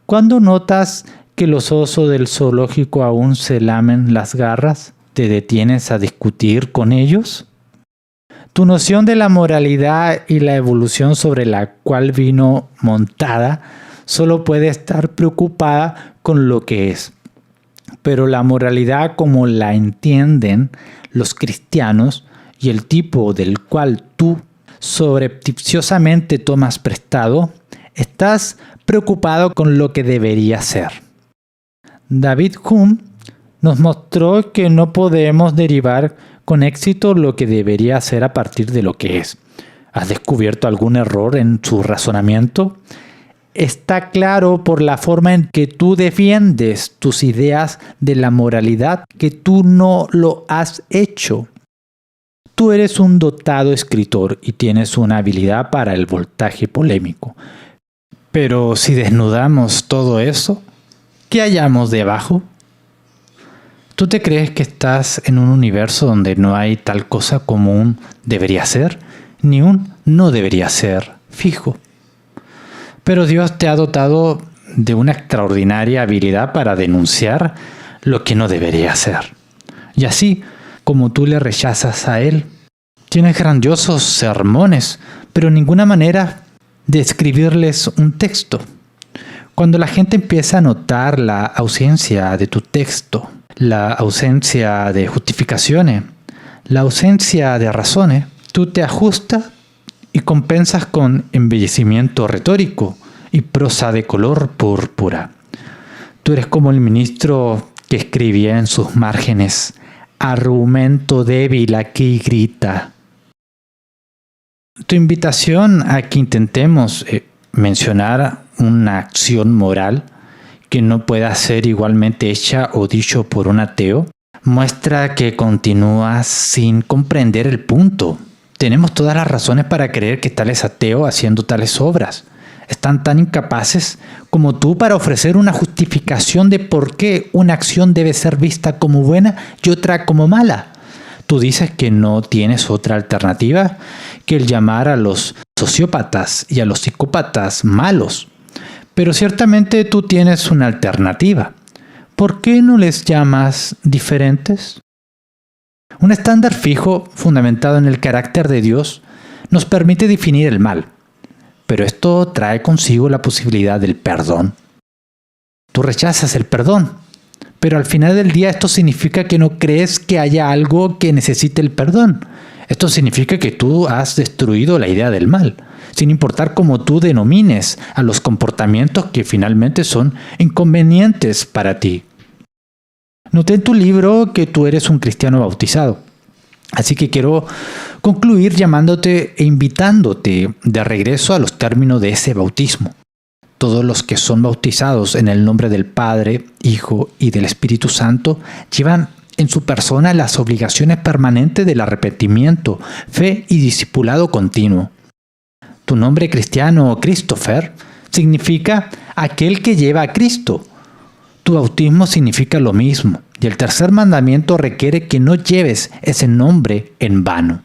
¿Cuándo notas que los osos del zoológico aún se lamen las garras? ¿Te detienes a discutir con ellos? Tu noción de la moralidad y la evolución sobre la cual vino montada solo puede estar preocupada con lo que es. Pero la moralidad como la entienden los cristianos y el tipo del cual tú sobrepticiosamente tomas prestado, estás preocupado con lo que debería ser. David Hume nos mostró que no podemos derivar con éxito lo que debería ser a partir de lo que es. ¿Has descubierto algún error en su razonamiento? Está claro por la forma en que tú defiendes tus ideas de la moralidad que tú no lo has hecho. Tú eres un dotado escritor y tienes una habilidad para el voltaje polémico. Pero si desnudamos todo eso, ¿qué hallamos debajo? ¿Tú te crees que estás en un universo donde no hay tal cosa como un debería ser, ni un no debería ser fijo? Pero Dios te ha dotado de una extraordinaria habilidad para denunciar lo que no debería ser. Y así, como tú le rechazas a Él. Tienes grandiosos sermones, pero ninguna manera de escribirles un texto. Cuando la gente empieza a notar la ausencia de tu texto, la ausencia de justificaciones, la ausencia de razones, tú te ajustas y compensas con embellecimiento retórico y prosa de color púrpura. Tú eres como el ministro que escribía en sus márgenes: argumento débil aquí grita. Tu invitación a que intentemos mencionar una acción moral que no pueda ser igualmente hecha o dicho por un ateo muestra que continúas sin comprender el punto. Tenemos todas las razones para creer que tal es ateo haciendo tales obras. Están tan incapaces como tú para ofrecer una justificación de por qué una acción debe ser vista como buena y otra como mala. Tú dices que no tienes otra alternativa que el llamar a los sociópatas y a los psicópatas malos. Pero ciertamente tú tienes una alternativa. ¿Por qué no les llamas diferentes? Un estándar fijo, fundamentado en el carácter de Dios, nos permite definir el mal. Pero esto trae consigo la posibilidad del perdón. Tú rechazas el perdón, pero al final del día esto significa que no crees que haya algo que necesite el perdón. Esto significa que tú has destruido la idea del mal, sin importar cómo tú denomines a los comportamientos que finalmente son inconvenientes para ti. Noté en tu libro que tú eres un cristiano bautizado. Así que quiero concluir llamándote e invitándote de regreso a los términos de ese bautismo. Todos los que son bautizados en el nombre del Padre, Hijo y del Espíritu Santo llevan en su persona las obligaciones permanentes del arrepentimiento, fe y discipulado continuo. Tu nombre cristiano, Christopher, significa aquel que lleva a Cristo. Tu bautismo significa lo mismo, y el tercer mandamiento requiere que no lleves ese nombre en vano.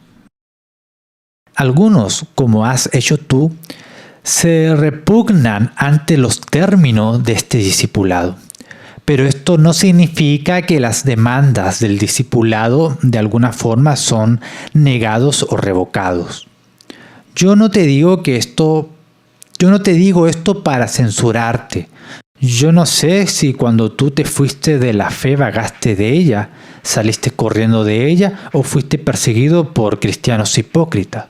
Algunos, como has hecho tú, se repugnan ante los términos de este discipulado. Pero esto no significa que las demandas del discipulado de alguna forma son negados o revocados. Yo no te digo esto para censurarte. Yo no sé si cuando tú te fuiste de la fe vagaste de ella, saliste corriendo de ella o fuiste perseguido por cristianos hipócritas.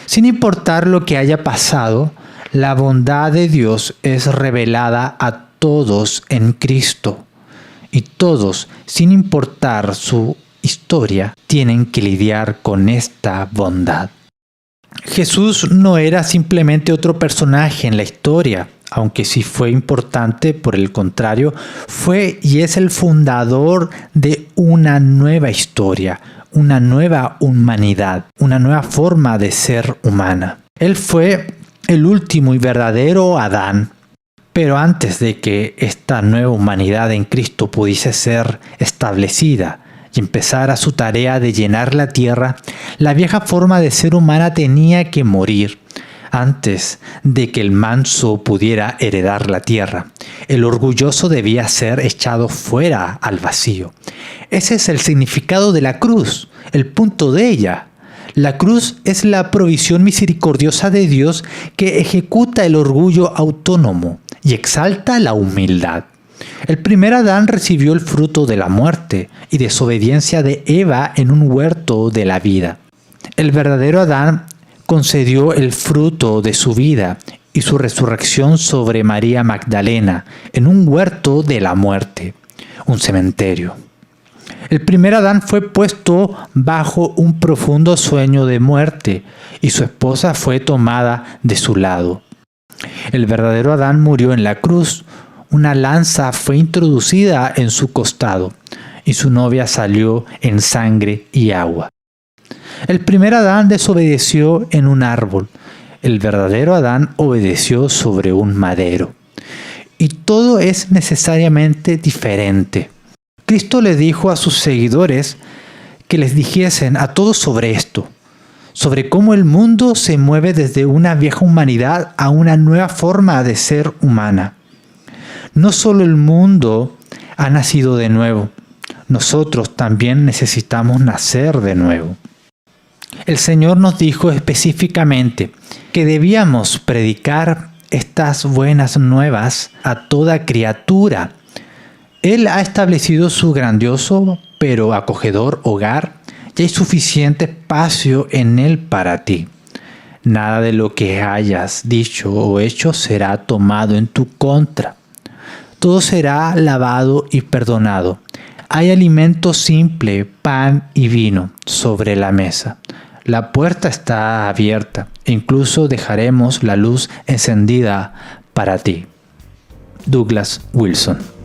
Sin importar lo que haya pasado, la bondad de Dios es revelada a todos en Cristo. Y todos, sin importar su historia, tienen que lidiar con esta bondad. Jesús no era simplemente otro personaje en la historia, aunque sí fue importante. Por el contrario, fue y es el fundador de una nueva historia, una nueva humanidad, una nueva forma de ser humana. Él fue el último y verdadero Adán. Pero antes de que esta nueva humanidad en Cristo pudiese ser establecida y empezara su tarea de llenar la tierra, la vieja forma de ser humana tenía que morir. Antes de que el manso pudiera heredar la tierra, el orgulloso debía ser echado fuera al vacío. Ese es el significado de la cruz, el punto de ella. La cruz es la provisión misericordiosa de Dios que ejecuta el orgullo autónomo y exalta la humildad. El primer Adán recibió el fruto de la muerte y desobediencia de Eva en un huerto de la vida. El verdadero Adán concedió el fruto de su vida y su resurrección sobre María Magdalena en un huerto de la muerte, un cementerio. El primer Adán fue puesto bajo un profundo sueño de muerte y su esposa fue tomada de su lado. El verdadero Adán murió en la cruz. Una lanza fue introducida en su costado y su novia salió en sangre y agua. El primer Adán desobedeció en un árbol. El verdadero Adán obedeció sobre un madero. Y todo es necesariamente diferente. Cristo le dijo a sus seguidores que les dijesen a todos sobre esto, sobre cómo el mundo se mueve desde una vieja humanidad a una nueva forma de ser humana. No solo el mundo ha nacido de nuevo, nosotros también necesitamos nacer de nuevo. El Señor nos dijo específicamente que debíamos predicar estas buenas nuevas a toda criatura. Él ha establecido su grandioso pero acogedor hogar y hay suficiente espacio en él para ti. Nada de lo que hayas dicho o hecho será tomado en tu contra. Todo será lavado y perdonado. Hay alimento simple, pan y vino sobre la mesa. La puerta está abierta e incluso dejaremos la luz encendida para ti. Douglas Wilson.